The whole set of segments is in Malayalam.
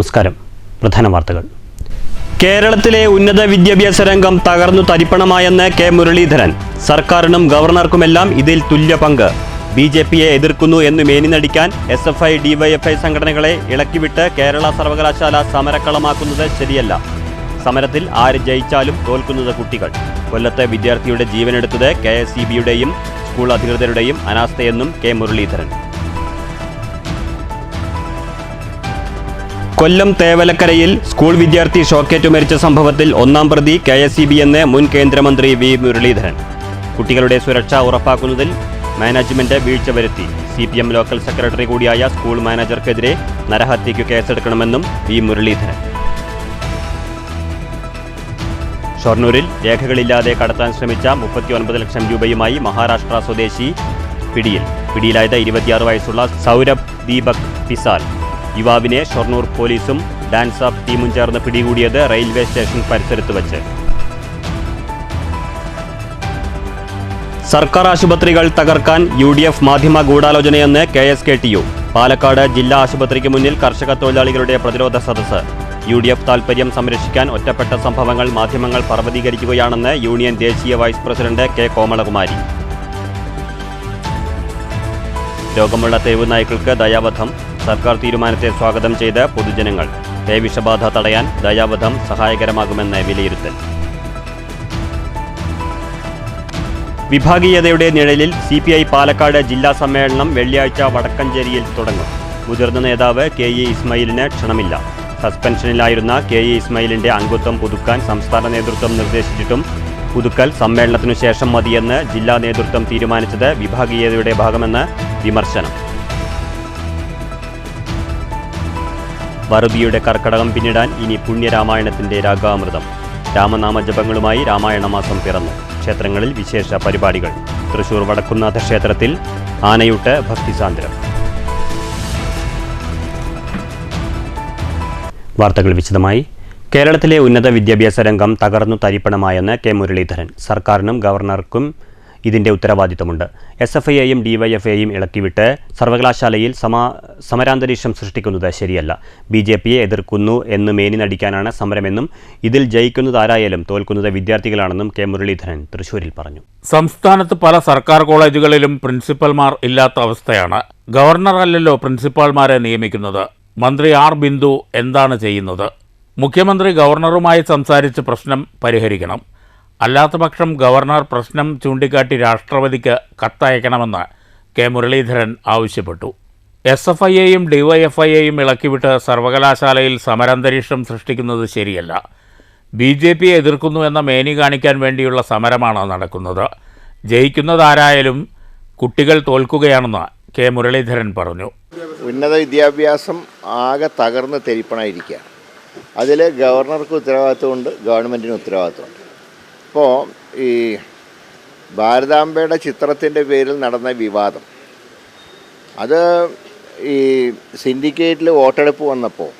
നമസ്കാരം. പ്രധാന വാർത്തകൾ. കേരളത്തിലെ ഉന്നത വിദ്യാഭ്യാസ രംഗം തകർന്നു തരിപ്പണമായെന്ന് കെ മുരളീധരൻ. സർക്കാരിനും ഗവർണർക്കുമെല്ലാം ഇതിൽ തുല്യ പങ്ക്. ബിജെപിയെ എതിർക്കുന്നു എന്ന് മേനിനടിക്കാൻ SFI, DYFI സംഘടനകളെ ഇളക്കിവിട്ട് കേരള സർവകലാശാല സമരക്കളമാക്കുന്നത് ശരിയല്ല. സമരത്തിൽ ആര് ജയിച്ചാലും തോൽക്കുന്നത് കുട്ടികൾ. കൊല്ലത്തെ വിദ്യാർത്ഥിയുടെ ജീവനെടുത്തത് KSEBയുടെയും സ്കൂൾ അധികൃതരുടെയും അനാസ്ഥയെന്നും കെ മുരളീധരൻ. കൊല്ലം തേവലക്കരയിൽ സ്കൂൾ വിദ്യാർത്ഥി ഷോക്കേറ്റു മരിച്ച സംഭവത്തിൽ ഒന്നാം പ്രതി KSEB എന്ന് മുൻ കേന്ദ്രമന്ത്രി വി മുരളീധരൻ. കുട്ടികളുടെ സുരക്ഷ ഉറപ്പാക്കുന്നതിൽ മാനേജ്മെന്റ് വീഴ്ച വരുത്തി. CPM ലോക്കൽ സെക്രട്ടറി കൂടിയായ സ്കൂൾ മാനേജർക്കെതിരെ നരഹത്യയ്ക്കു കേസെടുക്കണമെന്നും വി മുരളീധരൻ. ഷൊർണൂരിൽ രേഖകളില്ലാതെ കടത്താൻ ശ്രമിച്ച 39 ലക്ഷം രൂപയുമായി മഹാരാഷ്ട്ര സ്വദേശി പിടിയിലായത് 26 വയസ്സുള്ള സൗരഭ് ദീപക് പിസാൽ. യുവാവിനെ ഷൊർണൂർ പോലീസും ഡാൻസ് ഓഫ് ടീമും ചേർന്ന് പിടികൂടിയത് റെയിൽവേ സ്റ്റേഷൻ പരിസരത്ത് വച്ച്. സർക്കാർ ആശുപത്രികൾ തകർക്കാൻ UDF മാധ്യമ ഗൂഢാലോചനയെന്ന് KSKTU. പാലക്കാട് ജില്ലാ ആശുപത്രിക്ക് മുന്നിൽ കർഷക തൊഴിലാളികളുടെ പ്രതിരോധ സദസ്സ്. UDF താൽപര്യം സംരക്ഷിക്കാൻ ഒറ്റപ്പെട്ട സംഭവങ്ങൾ മാധ്യമങ്ങൾ പർവ്വതീകരിക്കുകയാണെന്ന് യൂണിയൻ ദേശീയ വൈസ് പ്രസിഡന്റ് K കോമളകുമാരി. രോഗമുള്ള തെരുവ് നായ്ക്കൾക്ക് ദയാവധം. സർക്കാർ തീരുമാനത്തെ സ്വാഗതം ചെയ്ത് പൊതുജനങ്ങൾ. പേവിഷബാധ തടയാൻ ദയാവധം സഹായകരമാകുമെന്ന് വിലയിരുത്തൽ. വിഭാഗീയതയുടെ നിഴലിൽ CPI പാലക്കാട് ജില്ലാ സമ്മേളനം വെള്ളിയാഴ്ച വടക്കഞ്ചേരിയിൽ തുടങ്ങും. മുതിർന്ന നേതാവ് KE ഇസ്മായിലിന് ക്ഷണമില്ല. സസ്പെൻഷനിലായിരുന്ന KE ഇസ്മായിലിന്റെ അംഗത്വം പുതുക്കാൻ സംസ്ഥാന നേതൃത്വം നിർദ്ദേശിച്ചിട്ടും പുതുക്കൽ സമ്മേളനത്തിനു ശേഷം മതിയെന്ന് ജില്ലാ നേതൃത്വം തീരുമാനിച്ചത് വിഭാഗീയതയുടെ ഭാഗമെന്ന് വിമർശനം. വറുതിയുടെ കർക്കടകം പിന്നിടാൻ ഇനി പുണ്യരാമായണത്തിന്റെ രാഗാമൃതം. രാമനാമജപങ്ങളുമായി രാമായണമാസം പിറന്നു. ക്ഷേത്രങ്ങളിൽ വിശേഷ പരിപാടികൾ. തൃശൂർ വടക്കുന്നാഥ ക്ഷേത്രത്തിൽ ആനയൂട്ട് ഭക്തിസാന്ദ്രം. വാർത്തകൾ വിശദമായി. കേരളത്തിലെ ഉന്നത വിദ്യാഭ്യാസ രംഗം തകർന്നു തരിപ്പണമായെന്ന് കെ മുരളീധരൻ. സർക്കാരിനും ഗവർണർക്കും ഇതിന്റെ ഉത്തരവാദിത്തമുണ്ട്. SFIയെയും DYFIയെയും ഇളക്കിവിട്ട് സർവകലാശാലയിൽ സമരാന്തരീക്ഷം സൃഷ്ടിക്കുന്നത് ശരിയല്ല. BJPയെ എതിർക്കുന്നു എന്ന് മേനിനടിക്കാനാണ് സമരമെന്നും ഇതിൽ ജയിക്കുന്നതാരായാലും തോൽക്കുന്നത് വിദ്യാർത്ഥികളാണെന്നും കെ മുരളീധരൻ തൃശ്ശൂരിൽ പറഞ്ഞു. സംസ്ഥാനത്ത് പല സർക്കാർ കോളേജുകളിലും പ്രിൻസിപ്പൽമാർ ഇല്ലാത്ത അവസ്ഥയാണ്. ഗവർണർ അല്ലല്ലോ പ്രിൻസിപ്പാൾമാരെ നിയമിക്കുന്നത്. മന്ത്രി R ബിന്ദു എന്താണ് ചെയ്യുന്നത്? മുഖ്യമന്ത്രി ഗവർണറുമായി സംസാരിച്ച് പ്രശ്നം പരിഹരിക്കണം. അല്ലാത്തപക്ഷം ഗവർണർ പ്രശ്നം ചൂണ്ടിക്കാട്ടി രാഷ്ട്രപതിക്ക് കത്തയക്കണമെന്ന് കെ മുരളീധരൻ ആവശ്യപ്പെട്ടു. SFIയെയും DYFIയെയും ഇളക്കിവിട്ട് സർവകലാശാലയിൽ സമരാന്തരീക്ഷം സൃഷ്ടിക്കുന്നത് ശരിയല്ല. BJPയെ എതിർക്കുന്നു എന്ന മേനി കാണിക്കാൻ വേണ്ടിയുള്ള സമരമാണ് നടക്കുന്നത്. ജയിക്കുന്നതാരായാലും കുട്ടികൾ തോൽക്കുകയാണെന്ന് കെ മുരളീധരൻ പറഞ്ഞു. ഉന്നത വിദ്യാഭ്യാസം ആകെ തകർന്ന് തെരിപ്പണായിരിക്കുക. അതിൽ ഗവർണർക്ക് ഉത്തരവാദിത്വമുണ്ട്, ഗവൺമെൻറ്റിന് ഉത്തരവാദിത്വമുണ്ട്. ഇപ്പോൾ ഈ ഭാരതാംബയുടെ ചിത്രത്തിൻ്റെ പേരിൽ നടന്ന വിവാദം, അത് ഈ സിൻഡിക്കേറ്റിൽ വോട്ടെടുപ്പ് വന്നപ്പോൾ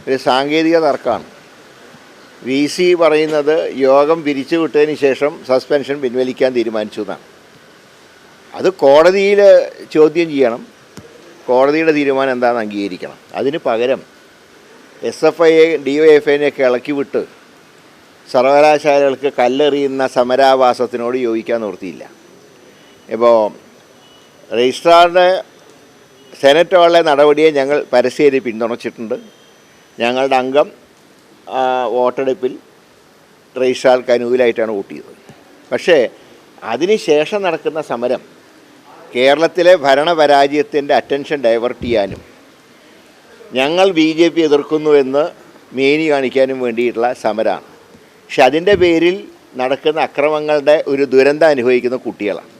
ഒരു സാങ്കേതിക തർക്കമാണ്. VC പറയുന്നത് യോഗം പിരിച്ചു വിട്ടതിന് ശേഷം സസ്പെൻഷൻ പിൻവലിക്കാൻ തീരുമാനിച്ചു എന്നാണ്. അത് കോടതിയിൽ ചോദ്യം ചെയ്യണം. കോടതിയുടെ തീരുമാനം എന്താണെന്ന് അംഗീകരിക്കണം. അതിന് പകരം SFIയെ DYFIനെയൊക്കെ ഇളക്കി വിട്ട് സർവകലാശാലകൾക്ക് കല്ലെറിയുന്ന സമരാഭാസത്തിനോട് യോജിക്കാൻ നിവൃത്തിയില്ല. ഇപ്പോൾ രജിസ്ട്രാറിൻ്റെ സെനറ്റ് ഹാളിലെ നടപടിയെ ഞങ്ങൾ പരസ്യമായി പിന്തുണച്ചിട്ടുണ്ട്. ഞങ്ങളുടെ അംഗം വോട്ടെടുപ്പിൽ രജിസ്ട്രാർക്ക് അനുകൂലമായിട്ടാണ് വോട്ട് ചെയ്തത്. പക്ഷേ അതിനുശേഷം നടക്കുന്ന സമരം കേരളത്തിലെ ഭരണപരാജയത്തിൻ്റെ അറ്റൻഷൻ ഡൈവേർട്ട് ചെയ്യാനും ഞങ്ങൾ BJP എതിർക്കുന്നുവെന്ന് മേനി കാണിക്കാനും വേണ്ടിയിട്ടുള്ള സമരമാണ്. പക്ഷെ അതിൻ്റെ പേരിൽ നടക്കുന്ന അക്രമങ്ങളുടെ ഒരു ദുരന്തം അനുഭവിക്കുന്ന കുട്ടികളാണ്.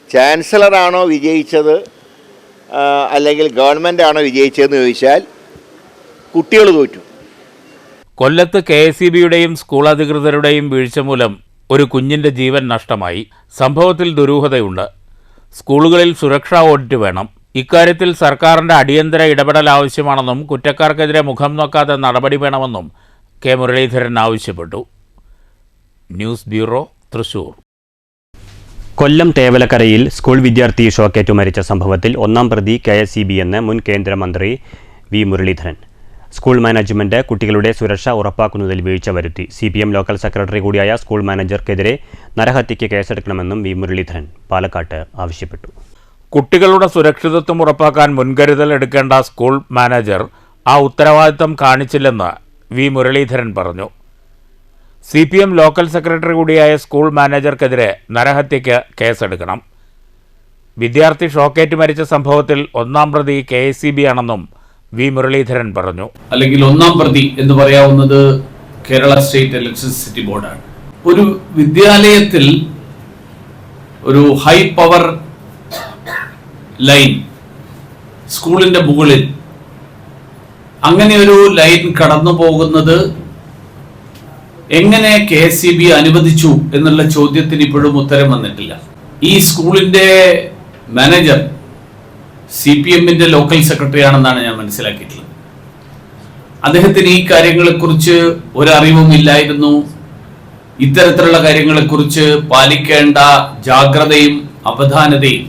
ചാൻസലറാണോ വിജയിച്ചത് അല്ലെങ്കിൽ ഗവൺമെൻറ് ആണോ വിജയിച്ചതെന്ന് ചോദിച്ചാൽ കുട്ടികൾ തോറ്റു. കൊല്ലത്ത് KSEBയുടെയും സ്കൂൾ അധികൃതരുടെയും വീഴ്ച മൂലം ഒരു കുഞ്ഞിൻ്റെ ജീവൻ നഷ്ടമായി. സംഭവത്തിൽ ദുരൂഹതയുണ്ട്. സ്കൂളുകളിൽ സുരക്ഷാ ഓഡിറ്റ് വേണം. ഇക്കാര്യത്തിൽ സർക്കാരിൻ്റെ അടിയന്തര ഇടപെടൽ ആവശ്യമാണെന്നും കുറ്റക്കാർക്കെതിരെ മുഖം നോക്കാതെ നടപടി വേണമെന്നും കെ മുരളീധരൻ ആവശ്യപ്പെട്ടു. News bureau, Thrissur. കൊല്ലം തേവലക്കരയിൽ സ്കൂൾ വിദ്യാർത്ഥി ഷോക്കേറ്റു മരിച്ച സംഭവത്തിൽ ഒന്നാം പ്രതി KSEB എന്ന് മുൻ കേന്ദ്രമന്ത്രി വി മുരളീധരൻ. സ്കൂൾ മാനേജ്മെന്റ് കുട്ടികളുടെ സുരക്ഷ ഉറപ്പാക്കുന്നതിൽ വീഴ്ച വരുത്തി. CPM ലോക്കൽ സെക്രട്ടറി കൂടിയായ സ്കൂൾ മാനേജർക്കെതിരെ നരഹത്യയ്ക്ക് കേസെടുക്കണമെന്നും വി. മുരളീധരൻ പാലക്കാട്ട് ആവശ്യപ്പെട്ടു. കുട്ടികളുടെ സുരക്ഷിതത്വം ഉറപ്പാക്കാൻ മുൻകരുതൽ എടുക്കേണ്ട സ്കൂൾ മാനേജർ ആ ഉത്തരവാദിത്തം കാണിച്ചില്ലെന്ന് വി. മുരളീധരൻ പറഞ്ഞു. CPM ലോക്കൽ സെക്രട്ടറി കൂടിയായ സ്കൂൾ മാനേജർക്കെതിരെ നരഹത്യയ്ക്ക് കേസെടുക്കണം. വിദ്യാർത്ഥി ഷോക്കേറ്റ് മരിച്ച സംഭവത്തിൽ ഒന്നാം പ്രതി KSEB ആണെന്നും വി. മുരളീധരൻ പറഞ്ഞു. അല്ലെങ്കിൽ ഒന്നാം പ്രതി എന്ന് പറയാവുന്നത് കേരള സ്റ്റേറ്റ് ഇലക്ട്രിസിറ്റി ബോർഡാണ്. ഒരു വിദ്യാലയത്തിൽ ഒരു ഹൈ പവർ ലൈൻ സ്കൂളിന്റെ മുകളിൽ അങ്ങനെ ഒരു ലൈൻ കടന്നു പോകുന്നത് എങ്ങനെ KSEB അനുവദിച്ചു എന്നുള്ള ചോദ്യത്തിന് ഇപ്പോഴും ഉത്തരം വന്നിട്ടില്ല. ഈ സ്കൂളിന്റെ മാനേജർ CPMന്റെ ലോക്കൽ സെക്രട്ടറി ആണെന്നാണ് ഞാൻ മനസ്സിലാക്കിയിട്ടുള്ളത്. അദ്ദേഹത്തിന് ഈ കാര്യങ്ങളെക്കുറിച്ച് ഒരറിവും ഇല്ലായിരുന്നു. ഇത്തരത്തിലുള്ള കാര്യങ്ങളെക്കുറിച്ച് പാലിക്കേണ്ട ജാഗ്രതയും അവധാനതയും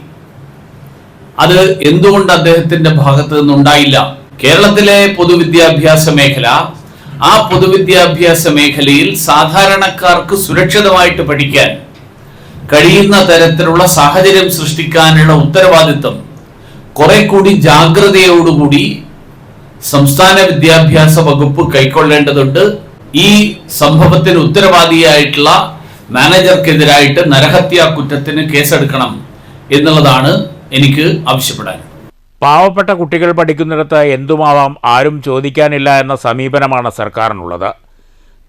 അത് എന്തുകൊണ്ട് അദ്ദേഹത്തിന്റെ ഭാഗത്ത് നിന്നുണ്ടായില്ല? കേരളത്തിലെ പൊതുവിദ്യാഭ്യാസ മേഖല, ആ പൊതുവിദ്യാഭ്യാസ മേഖലയിൽ സാധാരണക്കാർക്ക് സുരക്ഷിതമായിട്ട് പഠിക്കാൻ കഴിയുന്ന തരത്തിലുള്ള സാഹചര്യം സൃഷ്ടിക്കാനുള്ള ഉത്തരവാദിത്വം കുറെ കൂടി ജാഗ്രതയോടുകൂടി സംസ്ഥാന വിദ്യാഭ്യാസ വകുപ്പ് കൈക്കൊള്ളേണ്ടതുണ്ട്. ഈ സംഭവത്തിന് ഉത്തരവാദിയായിട്ടുള്ള മാനേജർക്കെതിരായിട്ട് നരഹത്യാ കുറ്റത്തിന് കേസെടുക്കണം എന്നുള്ളതാണ് എനിക്ക് ആവശ്യപ്പെടാൻ. പാവപ്പെട്ട കുട്ടികൾ പഠിക്കുന്നിടത്ത് എന്തുമാവാം, ആരും ചോദിക്കാനില്ല എന്ന സമീപനമാണ് സർക്കാരിനുള്ളത്.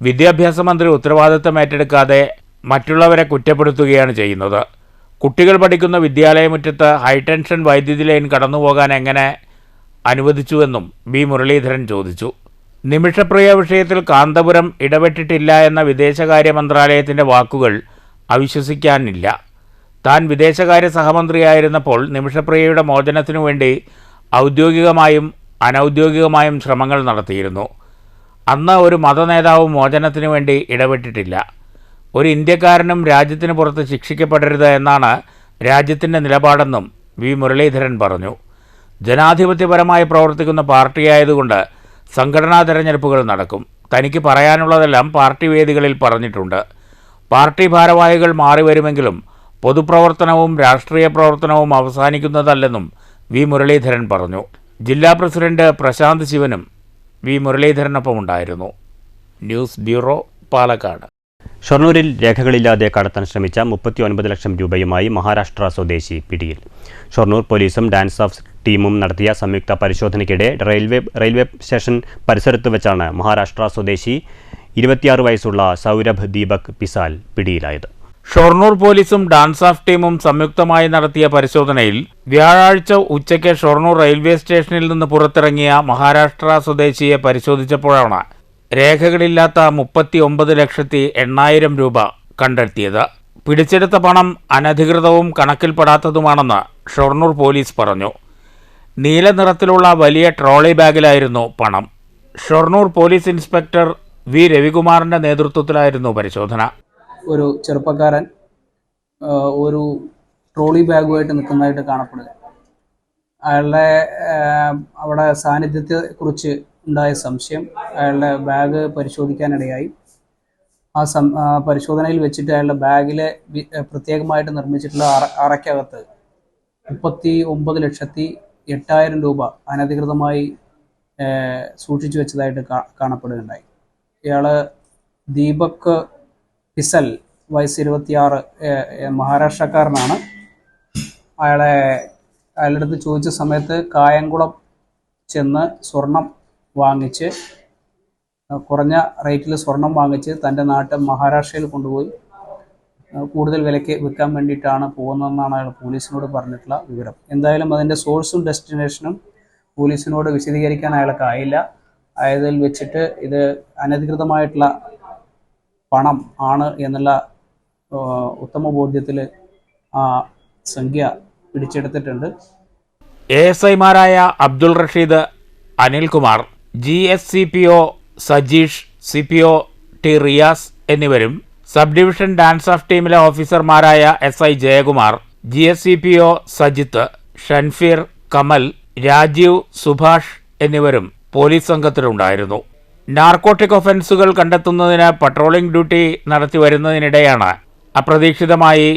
വിദ്യാഭ്യാസ മന്ത്രി ഉത്തരവാദിത്തം ഏറ്റെടുക്കാതെ മറ്റുള്ളവരെ കുറ്റപ്പെടുത്തുകയാണ് ചെയ്യുന്നത്. കുട്ടികൾ പഠിക്കുന്ന വിദ്യാലയമുറ്റത്ത് ഹൈടെൻഷൻ വൈദ്യുതി ലൈൻ കടന്നുപോകാൻ എങ്ങനെ അനുവദിച്ചുവെന്നും വി. മുരളീധരൻ ചോദിച്ചു. നിമിഷപ്രിയ വിഷയത്തിൽ കാന്തപുരം ഇടപെട്ടിട്ടില്ല എന്ന വിദേശകാര്യ മന്ത്രാലയത്തിൻ്റെ വാക്കുകൾ അവിശ്വസിക്കാനില്ല. താൻ വിദേശകാര്യ സഹമന്ത്രിയായിരുന്നപ്പോൾ നിമിഷപ്രിയയുടെ മോചനത്തിനു വേണ്ടി ഔദ്യോഗികമായും അനൗദ്യോഗികമായും ശ്രമങ്ങൾ നടത്തിയിരുന്നു. അന്ന് ഒരു മതനേതാവും മോചനത്തിനു വേണ്ടി ഇടപെട്ടിട്ടില്ല. ഒരു ഇന്ത്യക്കാരനും രാജ്യത്തിന് പുറത്ത് ശിക്ഷിക്കപ്പെടരുത് എന്നാണ് രാജ്യത്തിൻ്റെ നിലപാടെന്നും വി. മുരളീധരൻ പറഞ്ഞു. ജനാധിപത്യപരമായി പ്രവർത്തിക്കുന്ന പാർട്ടിയായതുകൊണ്ട് സംഘടനാ തെരഞ്ഞെടുപ്പുകൾ നടക്കും. തനിക്ക് പറയാനുള്ളതെല്ലാം പാർട്ടി വേദികളിൽ പറഞ്ഞിട്ടുണ്ട്. പാർട്ടി ഭാരവാഹികൾ മാറിവരുമെങ്കിലും പൊതുപ്രവർത്തനവും രാഷ്ട്രീയ പ്രവർത്തനവും അവസാനിക്കുന്നതല്ലെന്നും വി. മുരളീധരൻ പറഞ്ഞു. ജില്ലാ പ്രസിഡന്റ് പ്രശാന്ത് ശിവനും വി. മുരളീധരനൊപ്പം ഉണ്ടായിരുന്നു. News bureau, Palakkad. ഷൊർണൂരിൽ രേഖകളില്ലാതെ കടത്താൻ ശ്രമിച്ച 39 ലക്ഷം രൂപയുമായി മഹാരാഷ്ട്ര സ്വദേശി പിടിയിൽ. ഷൊർണൂർ പോലീസും ഡാൻസ് ഓഫ് ടീമും നടത്തിയ സംയുക്ത പരിശോധനയ്ക്കിടെ റെയിൽവേ സ്റ്റേഷൻ പരിസരത്ത് വെച്ചാണ് മഹാരാഷ്ട്ര സ്വദേശി 26 വയസ്സുള്ള സൗരഭ് ദീപക് പിസാൽ പിടിയിലായത്. ഷൊർണൂർ പോലീസും ഡാൻസ് ഓഫ് ടീമും സംയുക്തമായി നടത്തിയ പരിശോധനയിൽ വ്യാഴാഴ്ച ഉച്ചയ്ക്ക് ഷൊർണൂർ റെയിൽവേ സ്റ്റേഷനിൽ നിന്ന് പുറത്തിറങ്ങിയ മഹാരാഷ്ട്ര സ്വദേശിയെ പരിശോധിച്ചപ്പോഴാണ് രേഖകളില്ലാത്ത 39,08,000 രൂപ കണ്ടെത്തിയത്. പിടിച്ചെടുത്ത പണം അനധികൃതവും കണക്കിൽപ്പെടാത്തതുമാണെന്ന് ഷൊർണൂർ പോലീസ് പറഞ്ഞു. നീല നിറത്തിലുള്ള വലിയ ട്രോളി ബാഗിലായിരുന്നു പണം. Shoranur police inspector V. രവികുമാറിൻ്റെ നേതൃത്വത്തിലായിരുന്നു പരിശോധന. ഒരു ചെറുപ്പക്കാരൻ ഒരു ട്രോളി ബാഗുമായിട്ട് നിൽക്കുന്നതായിട്ട് കാണപ്പെടുക. അയാളുടെ അവിടെ സാന്നിധ്യത്തെക്കുറിച്ച് ഉണ്ടായ സംശയം അയാളുടെ ബാഗ് പരിശോധിക്കാനിടയായി. പരിശോധനയിൽ വെച്ചിട്ട് അയാളുടെ ബാഗിലെ പ്രത്യേകമായിട്ട് നിർമ്മിച്ചിട്ടുള്ള അറയ്ക്കകത്ത് 39,08,000 രൂപ അനധികൃതമായി സൂക്ഷിച്ചു വെച്ചതായിട്ട് കാണപ്പെടുകയുണ്ടായി. ഇയാൾ ദീപക് പിസൽ, വയസ്സ് 26, മഹാരാഷ്ട്രക്കാരനാണ്. അയാളുടെ അടുത്ത് ചോദിച്ച സമയത്ത് കായംകുളം ചെന്ന് സ്വർണം വാങ്ങിച്ച്, കുറഞ്ഞ റേറ്റിൽ സ്വർണം വാങ്ങിച്ച് തൻ്റെ നാട്ടിൽ മഹാരാഷ്ട്രയിൽ കൊണ്ടുപോയി കൂടുതൽ വിലയ്ക്ക് വിൽക്കാൻ വേണ്ടിയിട്ടാണ് പോകുന്നതെന്നാണ് അയാൾ പോലീസിനോട് പറഞ്ഞിട്ടുള്ള വിവരം. എന്തായാലും അതിൻ്റെ സോഴ്സും ഡെസ്റ്റിനേഷനും പോലീസിനോട് വിശദീകരിക്കാൻ അയാൾക്കായില്ല. ആയതിൽ വെച്ചിട്ട് ഇത് അനധികൃതമായിട്ടുള്ള പണം ആണ് എന്നുള്ള ഉത്തമ ബോധ്യത്തിൽ ആ സംഖ്യ പിടിച്ചെടുത്തിട്ടുണ്ട്. ASIമാരായ Abdul Rasheed, Anilkumar, GSCPO Sajeesh, CPO T Riyas എന്നിവരും സബ് ഡിവിഷൻ ഡാൻസ് ഓഫ് ടീമിലെ ഓഫീസർമാരായ SI ജയകുമാർ, GSCPO സജിത്ത്, ഷൻഫീർ, കമൽ, രാജീവ്, സുഭാഷ് എന്നിവരും പോലീസ് സംഘത്തിലുണ്ടായിരുന്നു. നാർക്കോട്ടിക് ഒഫൻസുകൾ കണ്ടെത്തുന്നതിന് പട്രോളിംഗ് ഡ്യൂട്ടി നടത്തി വരുന്നതിനിടെയാണ് അപ്രതീക്ഷിതമായി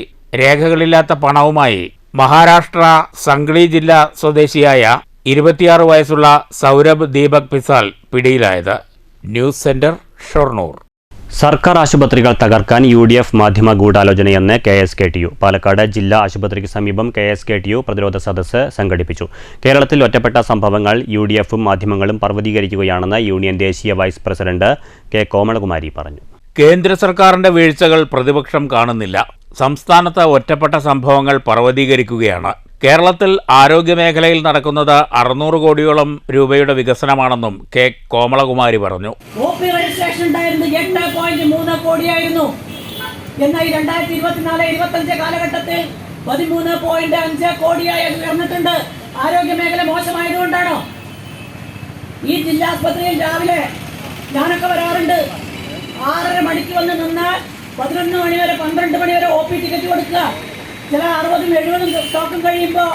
രേഖകളില്ലാത്ത പണവുമായി മഹാരാഷ്ട്ര സംഗ്ലി ജില്ലാ സ്വദേശിയായ 26 വയസ്സുള്ള സൗരഭ് ദീപക് പിസാൽ പിടിയിലായത്. News centre, Shoranur. സർക്കാർ ആശുപത്രികൾ തകർക്കാൻ UDF മാധ്യമ ഗൂഢാലോചനയെന്ന് KSKTU. പാലക്കാട് ജില്ലാ ആശുപത്രിക്ക് സമീപം KSKTU പ്രതിരോധ സദസ്സ് സംഘടിപ്പിച്ചു. കേരളത്തിൽ ഒറ്റപ്പെട്ട സംഭവങ്ങൾ UDFും മാധ്യമങ്ങളും പർവ്വതീകരിക്കുകയാണെന്ന് യൂണിയൻ ദേശീയ വൈസ് പ്രസിഡന്റ് K. കോമളകുമാരി പറഞ്ഞു. കേന്ദ്ര സർക്കാരിന്റെ വീഴ്ചകൾ പ്രതിപക്ഷം കാണുന്നില്ല. സംസ്ഥാനത്ത് ഒറ്റപ്പെട്ട സംഭവങ്ങൾ പർവ്വതീകരിക്കുകയാണ്. കേരളത്തിൽ ആരോഗ്യമേഖലയിൽ നടക്കുന്നത് 600 കോടിയോളം രൂപയുടെ വികസനമാണെന്നും K. കോമളകുമാരി പറഞ്ഞു. രജിസ്ട്രേഷൻ ഉണ്ടായിരുന്നത് 8.3 കോടിയായിരുന്നു. എന്നാൽ 2024-25 കാലഘട്ടത്തിൽ 13.5 കോടിയായി ഉയർന്നിട്ടുണ്ട്. ആരോഗ്യമേഖല മോശമായതുകൊണ്ടാണോ? ഈ ജില്ലാ ആസ്പത്രിയിൽ രാവിലെ ഞാനൊക്കെ വരാറുണ്ട്. 6:30 മണിക്ക് വന്ന് നിന്നാൽ 11 മണി വരെ 12 മണി വരെ OP ടിക്കറ്റ് കൊടുക്കുക. ചില 60-70 സ്റ്റോക്കും കഴിയുമ്പോൾ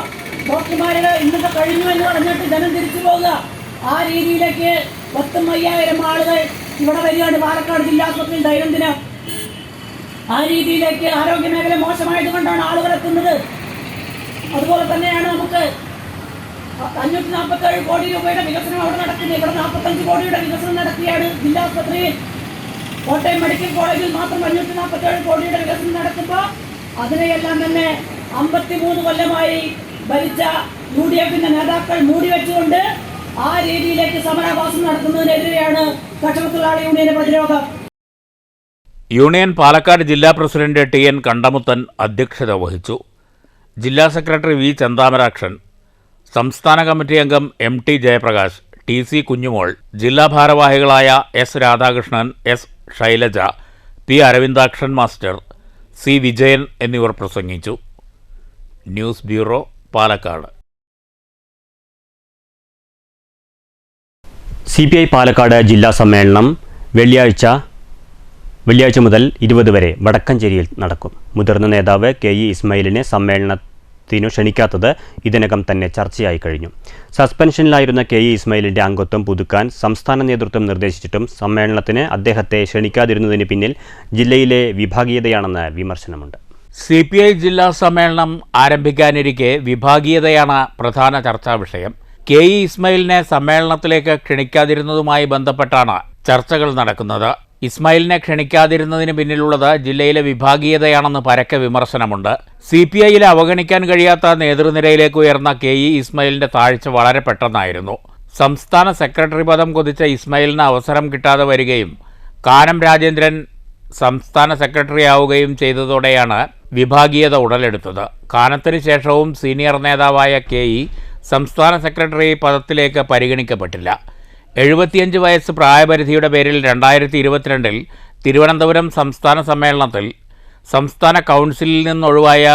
ഡോക്ടർമാരുടെ ഇന്നത്തെ കഴിഞ്ഞു എന്ന് പറഞ്ഞിട്ട് ജനം തിരിച്ചു പോകുക. ആ രീതിയിലേക്ക് 10,000 ആളുകൾ ഇവിടെ വരികയാണ് പാലക്കാട് ജില്ലാ ആസ്പത്രിയിൽ ദൈനംദിനം. ആ രീതിയിലേക്ക് ആരോഗ്യമേഖല മോശമായതുകൊണ്ടാണ് ആളുകൾ എത്തുന്നത്. അതുപോലെ തന്നെയാണ് നമുക്ക് 547 കോടി രൂപയുടെ വികസനം അവിടെ നടക്കുന്നത്. ഇവിടെ 45 കോടിയുടെ വികസനം നടത്തിയാണ് ജില്ലാ ആസ്പത്രിയിൽ. കോട്ടയം മെഡിക്കൽ കോളേജിൽ മാത്രം 547 കോടിയുടെ വികസനം നടക്കുമ്പോൾ അതിനെയെല്ലാം തന്നെ 53 കൊല്ലമായി ഭരിച്ച UDFിന്റെ നേതാക്കൾ മൂടിവെച്ചുകൊണ്ട് ആ രീതിയിലേക്ക് സമരാഭാസം നടത്തുന്നതിനെതിരെയാണ് കർഷകത്തൊഴിലാളി യൂണിയന്റെ പ്രതിരോധം. യൂണിയൻ പാലക്കാട് ജില്ലാ പ്രസിഡന്റ് TN കണ്ടമുത്തൻ അധ്യക്ഷത വഹിച്ചു. ജില്ലാ സെക്രട്ടറി V. ചന്താമരാക്ഷൻ, സംസ്ഥാന കമ്മിറ്റി അംഗം MT ജയപ്രകാശ്, TC കുഞ്ഞുമോൾ, ജില്ലാ ഭാരവാഹികളായ S. Radhakrishnan, S. Shailaja, P. Aravindakshan master, C. Vijayan എന്നിവർ പ്രസംഗിച്ചു. News bureau, Palakkad. CPI Palakkad ജില്ലാ സമ്മേളനം വെള്ളിയാഴ്ച മുതൽ 20 വരെ വടക്കഞ്ചേരിയിൽ നടക്കും. മുതിർന്ന നേതാവ് KE ഇസ്മായിലിനെ സമ്മേളനത്തിനു ക്ഷണിക്കാത്തത് ഇതിനകം തന്നെ ചർച്ചയായി കഴിഞ്ഞു. സസ്പെൻഷനിലായിരുന്ന KE ഇസ്മായിലിന്റെ അംഗത്വം പുതുക്കാൻ സംസ്ഥാന നേതൃത്വം നിർദ്ദേശിച്ചിട്ടും സമ്മേളനത്തിന് അദ്ദേഹത്തെ ക്ഷണിക്കാതിരുന്നതിന് പിന്നിൽ ജില്ലയിലെ വിഭാഗീയതയാണെന്ന് വിമർശനമുണ്ട്. CPI ജില്ലാ സമ്മേളനം ആരംഭിക്കാനിരിക്കെ വിഭാഗീയതയാണ് പ്രധാന ചർച്ചാ വിഷയം. KE ഇസ്മായിലിനെ സമ്മേളനത്തിലേക്ക് ക്ഷണിക്കാതിരുന്നതുമായി ബന്ധപ്പെട്ടാണ് ചർച്ചകൾ നടക്കുന്നത്. ഇസ്മായിലിനെ ക്ഷണിക്കാതിരുന്നതിന് പിന്നിലുള്ളത് ജില്ലയിലെ വിഭാഗീയതയാണെന്ന് പരക്കെ വിമർശനമുണ്ട്. CPIയിലെ അവഗണിക്കാൻ കഴിയാത്ത നേതൃനിരയിലേക്ക് ഉയർന്ന KE ഇസ്മായിലിന്റെ താഴ്ച വളരെ പെട്ടെന്നായിരുന്നു. സംസ്ഥാന സെക്രട്ടറി പദം കൊതിച്ച ഇസ്മായിലിന് അവസരം കിട്ടാതെ വരികയും കാനം രാജേന്ദ്രൻ സംസ്ഥാന സെക്രട്ടറി ആവുകയും ചെയ്തതോടെയാണ് വിഭാഗീയത ഉടലെടുത്തത്. കാനത്തിന് ശേഷവും സീനിയർ നേതാവായ KE സംസ്ഥാന സെക്രട്ടറി പദത്തിലേക്ക് പരിഗണിക്കപ്പെട്ടില്ല. 75 വയസ്സ് പ്രായപരിധിയുടെ പേരിൽ 2022 തിരുവനന്തപുരം സംസ്ഥാന സമ്മേളനത്തിൽ സംസ്ഥാന കൗൺസിലിൽ നിന്നൊഴിവായ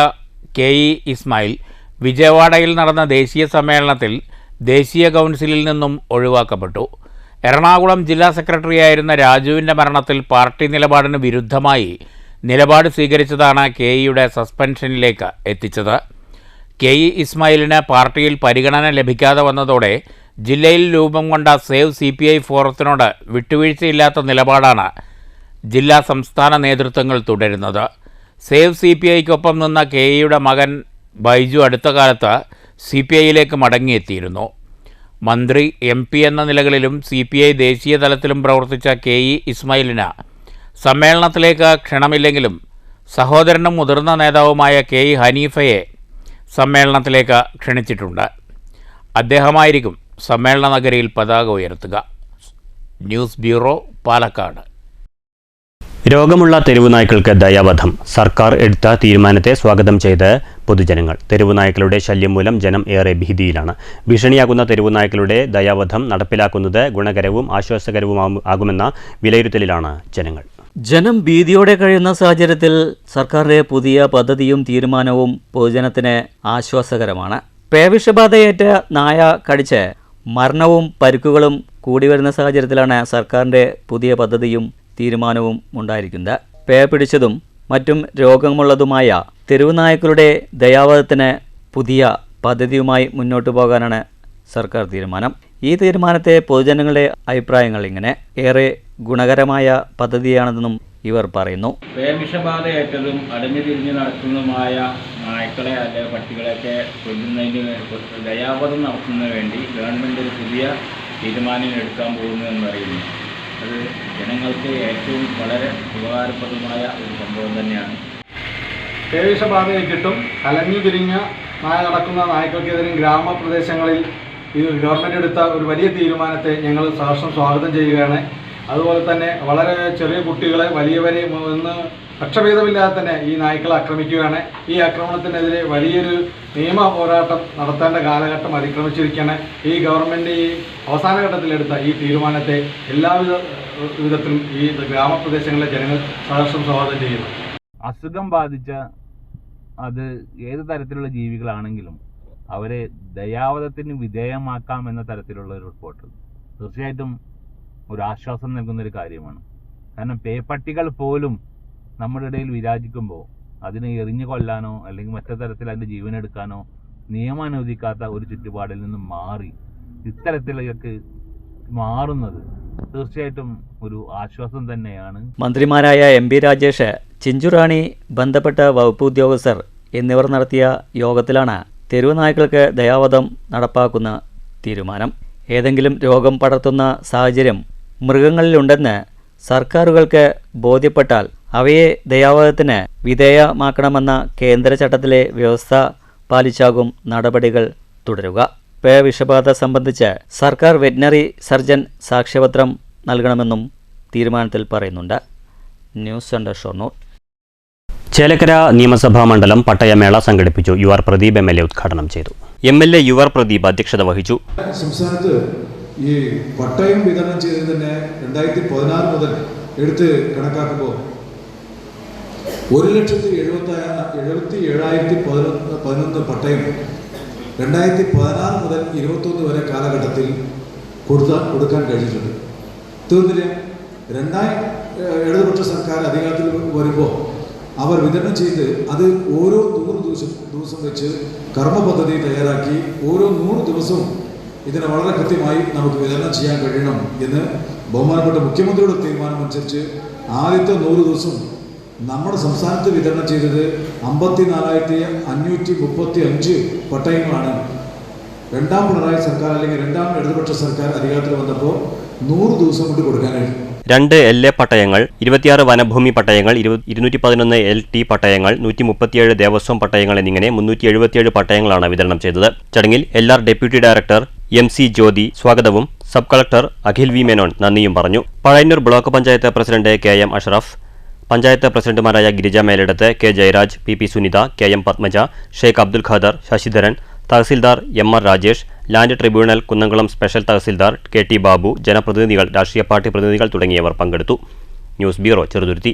KE ഇസ്മായിൽ വിജയവാഡയിൽ നടന്ന ദേശീയ സമ്മേളനത്തിൽ ദേശീയ കൗൺസിലിൽ നിന്നും ഒഴിവാക്കപ്പെട്ടു. എറണാകുളം ജില്ലാ സെക്രട്ടറിയായിരുന്ന രാജുവിൻ്റെ മരണത്തിൽ പാർട്ടി നിലപാടിന് വിരുദ്ധമായി നിലപാട് സ്വീകരിച്ചതാണ് KEയുടെ സസ്പെൻഷനിലേക്ക് എത്തിച്ചത്. KE ഇസ്മായിലിന് പാർട്ടിയിൽ പരിഗണന ലഭിക്കാതെ വന്നതോടെ ജില്ലയിൽ രൂപം കൊണ്ട സേവ് CPI ഫോറത്തിനോട് വിട്ടുവീഴ്ചയില്ലാത്ത നിലപാടാണ് ജില്ലാ സംസ്ഥാന നേതൃത്വങ്ങൾ തുടരുന്നത്. സേവ് CPIക്കൊപ്പം നിന്ന KEയുടെ മകൻ ബൈജു അടുത്ത കാലത്ത് CPIയിലേക്ക് മടങ്ങിയെത്തിയിരുന്നു. മന്ത്രി, MP എന്ന നിലകളിലും CPI ദേശീയ തലത്തിലും പ്രവർത്തിച്ച KE ഇസ്മായിലിന് സമ്മേളനത്തിലേക്ക് ക്ഷണമില്ലെങ്കിലും സഹോദരനും മുതിർന്ന നേതാവുമായ KE ഹനീഫയെ സമ്മേളനത്തിലേക്ക് ക്ഷണിച്ചിട്ടുണ്ട്. അദ്ദേഹമായിരിക്കും സമ്മേളന നഗരിയിൽ പതാക ഉയർത്തുക. News bureau, Palakkad. രോഗമുള്ള തെരുവുനായ്ക്കൾക്ക് ദയാവധം. സർക്കാർ എടുത്ത തീരുമാനത്തെ സ്വാഗതം ചെയ്ത് പൊതുജനങ്ങൾ. തെരുവുനായ്ക്കളുടെ ശല്യം മൂലം ജനം ഏറെ ഭീതിയിലാണ്. ഭീഷണിയാകുന്ന തെരുവുനായ്ക്കളുടെ ദയാവധം നടപ്പിലാക്കുന്നത് ഗുണകരവും ആശ്വാസകരവുമാകുമെന്ന വിലയിരുത്തലിലാണ് ജനങ്ങൾ. ജനം ഭീതിയോടെ കഴിയുന്ന സാഹചര്യത്തിൽ സർക്കാരിൻ്റെ പുതിയ പദ്ധതിയും തീരുമാനവും പൊതുജനത്തിന് ആശ്വാസകരമാണ്. പേവിഷബാധയേറ്റ നായ കടിച്ച് മരണവും പരിക്കുകളും കൂടി വരുന്ന സാഹചര്യത്തിലാണ് സർക്കാരിൻ്റെ പുതിയ പദ്ധതിയും തീരുമാനവും ഉണ്ടായിരിക്കുന്നത്. പേ പിടിച്ചതും മറ്റും രോഗമുള്ളതുമായ തെരുവുനായ്ക്കളുടെ ദയാവധത്തിന് പുതിയ പദ്ധതിയുമായി മുന്നോട്ടു പോകാനാണ് സർക്കാർ തീരുമാനം. ഈ തീരുമാനത്തെ പൊതുജനങ്ങളുടെ അഭിപ്രായങ്ങൾ ഇങ്ങനെ. ഏറെ ഗുണകരമായ പദ്ധതിയാണെന്നും ഇവർ പറയുന്നു. പേവിഷബാധയേറ്റതും അടഞ്ഞു തിരിഞ്ഞ് നടക്കുന്നതുമായ നായ്ക്കളെ അല്ലെങ്കിൽ പട്ടികളെയൊക്കെ കൊല്ലുന്നതിന് ദയാവധം നടത്തുന്നതിന് വേണ്ടി ഗവൺമെൻറ് ഒരു പുതിയ തീരുമാനം എടുക്കാൻ പോകുന്നു എന്നറിയുന്നു. അത് ജനങ്ങൾക്ക് ഏറ്റവും വളരെ ഉപകാരപ്രദമായ ഒരു സംഭവം തന്നെയാണ്. പേവിഷബാധയേറ്റിട്ടും അലഞ്ഞു തിരിഞ്ഞ നായ നടക്കുന്ന നായ്ക്കൾക്കെതിരെ ഗ്രാമപ്രദേശങ്ങളിൽ ഈ ഗവൺമെൻറ് എടുത്ത ഒരു വലിയ തീരുമാനത്തെ ഞങ്ങൾ സഹർഷം സ്വാഗതം ചെയ്യുകയാണ്. അതുപോലെ തന്നെ വളരെ ചെറിയ കുട്ടികളെ വലിയവരെ ഒന്ന് പക്ഷഭേദമില്ലാതെ തന്നെ ഈ നായ്ക്കളെ ആക്രമിക്കുകയാണ്. ഈ ആക്രമണത്തിനെതിരെ വലിയൊരു നിയമ പോരാട്ടം നടത്തേണ്ട കാലഘട്ടം അതിക്രമിച്ചിരിക്കുകയാണ്. ഈ ഗവൺമെൻറ് ഈ അവസാന ഘട്ടത്തിലെടുത്ത ഈ തീരുമാനത്തെ വിധത്തിലും ഈ ഗ്രാമപ്രദേശങ്ങളിലെ ജനങ്ങൾ സഹർഷം സ്വാഗതം ചെയ്യുന്നു. അസുഖം ബാധിച്ച അത് ഏത് തരത്തിലുള്ള ജീവികളാണെങ്കിലും അവരെ ദയാവധത്തിന് വിധേയമാക്കാം എന്ന തരത്തിലുള്ള ഒരു റിപ്പോർട്ട് തീർച്ചയായിട്ടും ഒരു ആശ്വാസം നൽകുന്നൊരു കാര്യമാണ്. കാരണം പേപ്പട്ടികൾ പോലും നമ്മുടെ ഇടയിൽ വിരാജിക്കുമ്പോൾ അതിനെ എറിഞ്ഞു കൊല്ലാനോ അല്ലെങ്കിൽ മറ്റു തരത്തിൽ അതിൻ്റെ ജീവനെടുക്കാനോ നിയമം അനുവദിക്കാത്ത ഒരു ചുറ്റുപാടിൽ നിന്നും മാറി ഇത്തരത്തിലേക്ക് മാറുന്നത് തീർച്ചയായിട്ടും ഒരു ആശ്വാസം തന്നെയാണ്. മന്ത്രിമാരായ MP രാജേഷ്, ചിഞ്ചുറാണി, ബന്ധപ്പെട്ട വകുപ്പ് ഉദ്യോഗസ്ഥർ എന്നിവർ നടത്തിയ യോഗത്തിലാണ് തെരുവ് നായ്ക്കൾക്ക് ദയാവധം നടപ്പാക്കുന്ന തീരുമാനം. ഏതെങ്കിലും രോഗം പടർത്തുന്ന സാഹചര്യം മൃഗങ്ങളിലുണ്ടെന്ന് സർക്കാരുകൾക്ക് ബോധ്യപ്പെട്ടാൽ അവയെ ദയാവധത്തിന് വിധേയമാക്കണമെന്ന കേന്ദ്ര ചട്ടത്തിലെ വ്യവസ്ഥ പാലിച്ചാകും നടപടികൾ തുടരുക. പേവിഷബാധ സംബന്ധിച്ച് സർക്കാർ വെറ്റിനറി സർജൻ സാക്ഷ്യപത്രം നൽകണമെന്നും തീരുമാനത്തിൽ പറയുന്നുണ്ട്. News centre Shoranur. ചേലക്കര നിയമസഭാ മണ്ഡലം പട്ടയമേള സംഘടിപ്പിച്ചു. UR പ്രദീപ് MLA ഉദ്ഘാടനം ചെയ്തു. MLA UR പ്രദീപ് അധ്യക്ഷത വഹിച്ചു. സംസ്ഥാനത്ത് ഈ പട്ടയം വിതരണം ചെയ്തത് തന്നെ 2016 മുതൽ എടുത്ത് കണക്കാക്കുമ്പോൾ 1,77,011 പട്ടയം 2016 മുതൽ 21 വരെ കാലഘട്ടത്തിൽ കൊടുക്കാൻ കഴിഞ്ഞിട്ടുണ്ട്. തീർന്നില്ല. ഇടതുപക്ഷ സർക്കാർ അധികാരത്തിൽ വരുമ്പോൾ അവർ വിതരണം ചെയ്ത് അത് ഓരോ 100 ദിവസം വെച്ച് കർമ്മ പദ്ധതി തയ്യാറാക്കി ഓരോ 100 ദിവസവും ഇതിനെ വളരെ കൃത്യമായി നമുക്ക് വിതരണം ചെയ്യാൻ കഴിയണം എന്ന് ബഹുമാനപ്പെട്ട മുഖ്യമന്ത്രിയുടെ തീരുമാനമനുസരിച്ച് ആദ്യത്തെ 100 ദിവസം നമ്മുടെ സംസ്ഥാനത്ത് വിതരണം ചെയ്തത് 54,535 പട്ടയങ്ങളാണ്. രണ്ടാം പിണറായി സർക്കാർ അല്ലെങ്കിൽ രണ്ടാം ഇടതുപക്ഷ സർക്കാർ അധികാരത്തിൽ വന്നപ്പോൾ 100 ദിവസം കൊണ്ട് കൊടുക്കാൻ കഴിയും. 2 LA പട്ടയങ്ങൾ, 26 വനഭൂമി പട്ടയങ്ങൾ, 211 LT പട്ടയങ്ങൾ, 137 ദേവസ്വം പട്ടയങ്ങൾ എന്നിങ്ങനെ 377 പട്ടയങ്ങളാണ് വിതരണം ചെയ്തത്. ചടങ്ങിൽ LR deputy director MC Jyothi സ്വാഗതവും sub collector Akhil V Menon നന്ദിയും പറഞ്ഞു. Pazhayannur block panchayat president KM Ashraf, panchayat പ്രസിഡന്റുമാരായ Girija Melidath, K Jayaraj, PP Sunitha, KM Padmaja, Sheikh Abdul Khader, Sasidharan, tahsildar MR Rajesh, land tribunal Kunnamkulam special tahsildar KT Babu, ജനപ്രതിനിധികൾ, രാഷ്ട്രീയ പാർട്ടി പ്രതിനിധികൾ തുടങ്ങിയവർ പങ്കെടുത്തു. News bureau, Cheruthuruthy.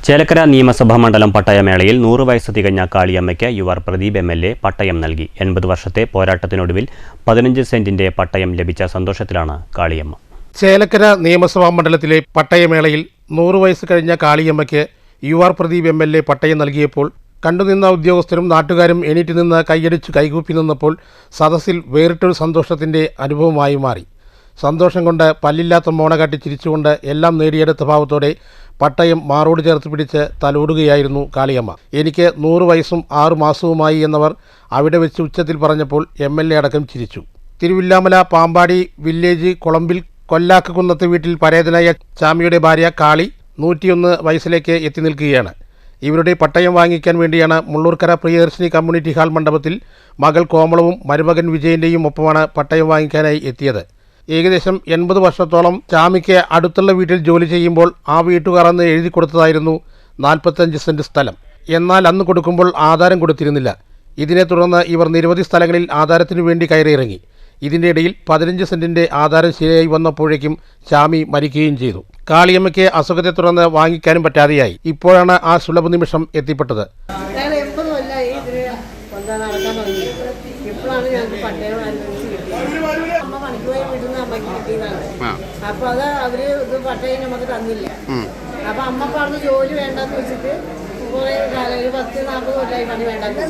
ചേലക്കര നിയമസഭാ മണ്ഡലം പട്ടയമേളയിൽ 100 വയസ്സ് തികഞ്ഞ കാളിയമ്മയ്ക്ക് UR പ്രദീപ് MLA പട്ടയം നൽകി. 80 വർഷത്തെ പോരാട്ടത്തിനൊടുവിൽ 15 സെന്റിന്റെ പട്ടയം ലഭിച്ച സന്തോഷത്തിലാണ് കാളിയമ്മ. ചേലക്കര നിയമസഭാ മണ്ഡലത്തിലെ പട്ടയമേളയിൽ 100 വയസ്സ് കഴിഞ്ഞ കാളിയമ്മയ്ക്ക് UR പ്രദീപ് MLA പട്ടയം നൽകിയപ്പോൾ കണ്ടുനിന്ന ഉദ്യോഗസ്ഥരും നാട്ടുകാരും എണീറ്റ് നിന്ന് കൈയടിച്ച് കൈകൂപ്പി നിന്നപ്പോൾ സദസ്സിൽ വേറിട്ടൊരു സന്തോഷത്തിൻ്റെ അനുഭവമായി മാറി. സന്തോഷം കൊണ്ട് പല്ലില്ലാത്ത മോണ കാട്ടി ചിരിച്ചുകൊണ്ട് എല്ലാം നേടിയെടുത്ത ഭാവത്തോടെ പട്ടയം മാറോട് ചേർത്ത് പിടിച്ച് തലോടുകയായിരുന്നു കാളിയമ്മ. എനിക്ക് 100 വയസ്സും 6 മാസവുമായി എന്നവർ അവിടെ വെച്ച് ഉച്ചത്തിൽ പറഞ്ഞപ്പോൾ MLA അടക്കം ചിരിച്ചു. തിരുവില്ലാമല പാമ്പാടി വില്ലേജ് കൊളമ്പിൽ കൊല്ലാക്കുകുന്നത്ത് വീട്ടിൽ പരേതനായ ചാമിയുടെ ഭാര്യ കാളി 101 വയസ്സിലേക്ക് എത്തി നിൽക്കുകയാണ്. ഇവരുടെ പട്ടയം വാങ്ങിക്കാൻ വേണ്ടിയാണ് മുള്ളൂർക്കര പ്രിയദർശിനി കമ്മ്യൂണിറ്റി ഹാൾ മണ്ഡപത്തിൽ മകൾ കോമളവും മരുമകൻ വിജയൻ്റെയും ഒപ്പമാണ് പട്ടയം വാങ്ങിക്കാനായി എത്തിയത്. ഏകദേശം 80 വർഷത്തോളം ചാമിക്ക് അടുത്തുള്ള വീട്ടിൽ ജോലി ചെയ്യുമ്പോൾ ആ വീട്ടുകാർ അന്ന് എഴുതി കൊടുത്തതായിരുന്നു 45 സെൻറ്റ് സ്ഥലം. എന്നാൽ അന്ന് കൊടുക്കുമ്പോൾ ആധാരം കൊടുത്തിരുന്നില്ല. ഇതിനെ തുടർന്ന് ഇവർ നിരവധി സ്ഥലങ്ങളിൽ ആധാരത്തിനു വേണ്ടി കയറിയിറങ്ങി. ഇതിൻ്റെ ഇടയിൽ 15 സെൻറ്റിൻ്റെ ആധാരം ശരിയായി വന്നപ്പോഴേക്കും ചാമി മരിക്കുകയും ചെയ്തു. കാളിയമ്മയ്ക്ക് അസുഖത്തെ തുടർന്ന് വാങ്ങിക്കാനും പറ്റാതെയായി. ഇപ്പോഴാണ് ആ സുലഭ നിമിഷം എത്തിപ്പെട്ടത്. അപ്പൊ അത് അവര് ഇത് പട്ടയം നമുക്ക് തന്നില്ല. അപ്പൊ അമ്മക്ക് അന്ന് ജോലി വേണ്ടെന്ന് വെച്ചിട്ട് കുറെ കാലം 10-40 കൊല്ലായി പണി വേണ്ടെന്ന്.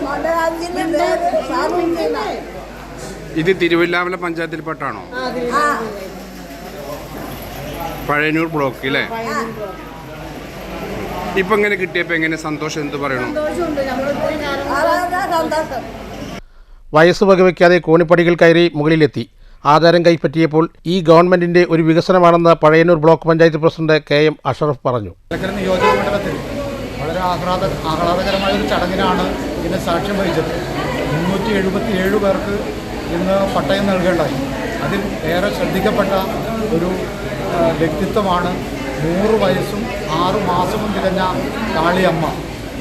ഇത് തിരുവല്ലാമല പഞ്ചായത്തിൽപ്പെട്ടാണോ? പഴയന്നൂർ ബ്ലോക്ക് അല്ലേ? ഇപ്പൊ എങ്ങനെ കിട്ടിയപ്പോ എങ്ങനെ സന്തോഷം എന്ത് പറയണു? വയസ്സ് വകവയ്ക്കാതെ കോണിപ്പടികൾ കയറി മുകളിലെത്തി. ആധാരം കൈപ്പറ്റിയപ്പോൾ ഈ ഗവൺമെന്റിന്റെ ഒരു വികസനമാണെന്ന് Pazhayannur block panchayat president KM Ashraf പറഞ്ഞു. നിയോജക മണ്ഡലത്തിൽ വളരെ ആഹ്ലാദകരമായ ഒരു ചടങ്ങിനാണ് ഇന്ന് സാക്ഷ്യം വഹിച്ചത്. 377 പേർക്ക് ഇന്ന് പട്ടയം നൽകേണ്ടായി. അതിൽ ഏറെ ശ്രദ്ധിക്കപ്പെട്ട ഒരു വ്യക്തിത്വമാണ് 100 വയസ്സും 6 മാസവും തികഞ്ഞ കാളിയമ്മ.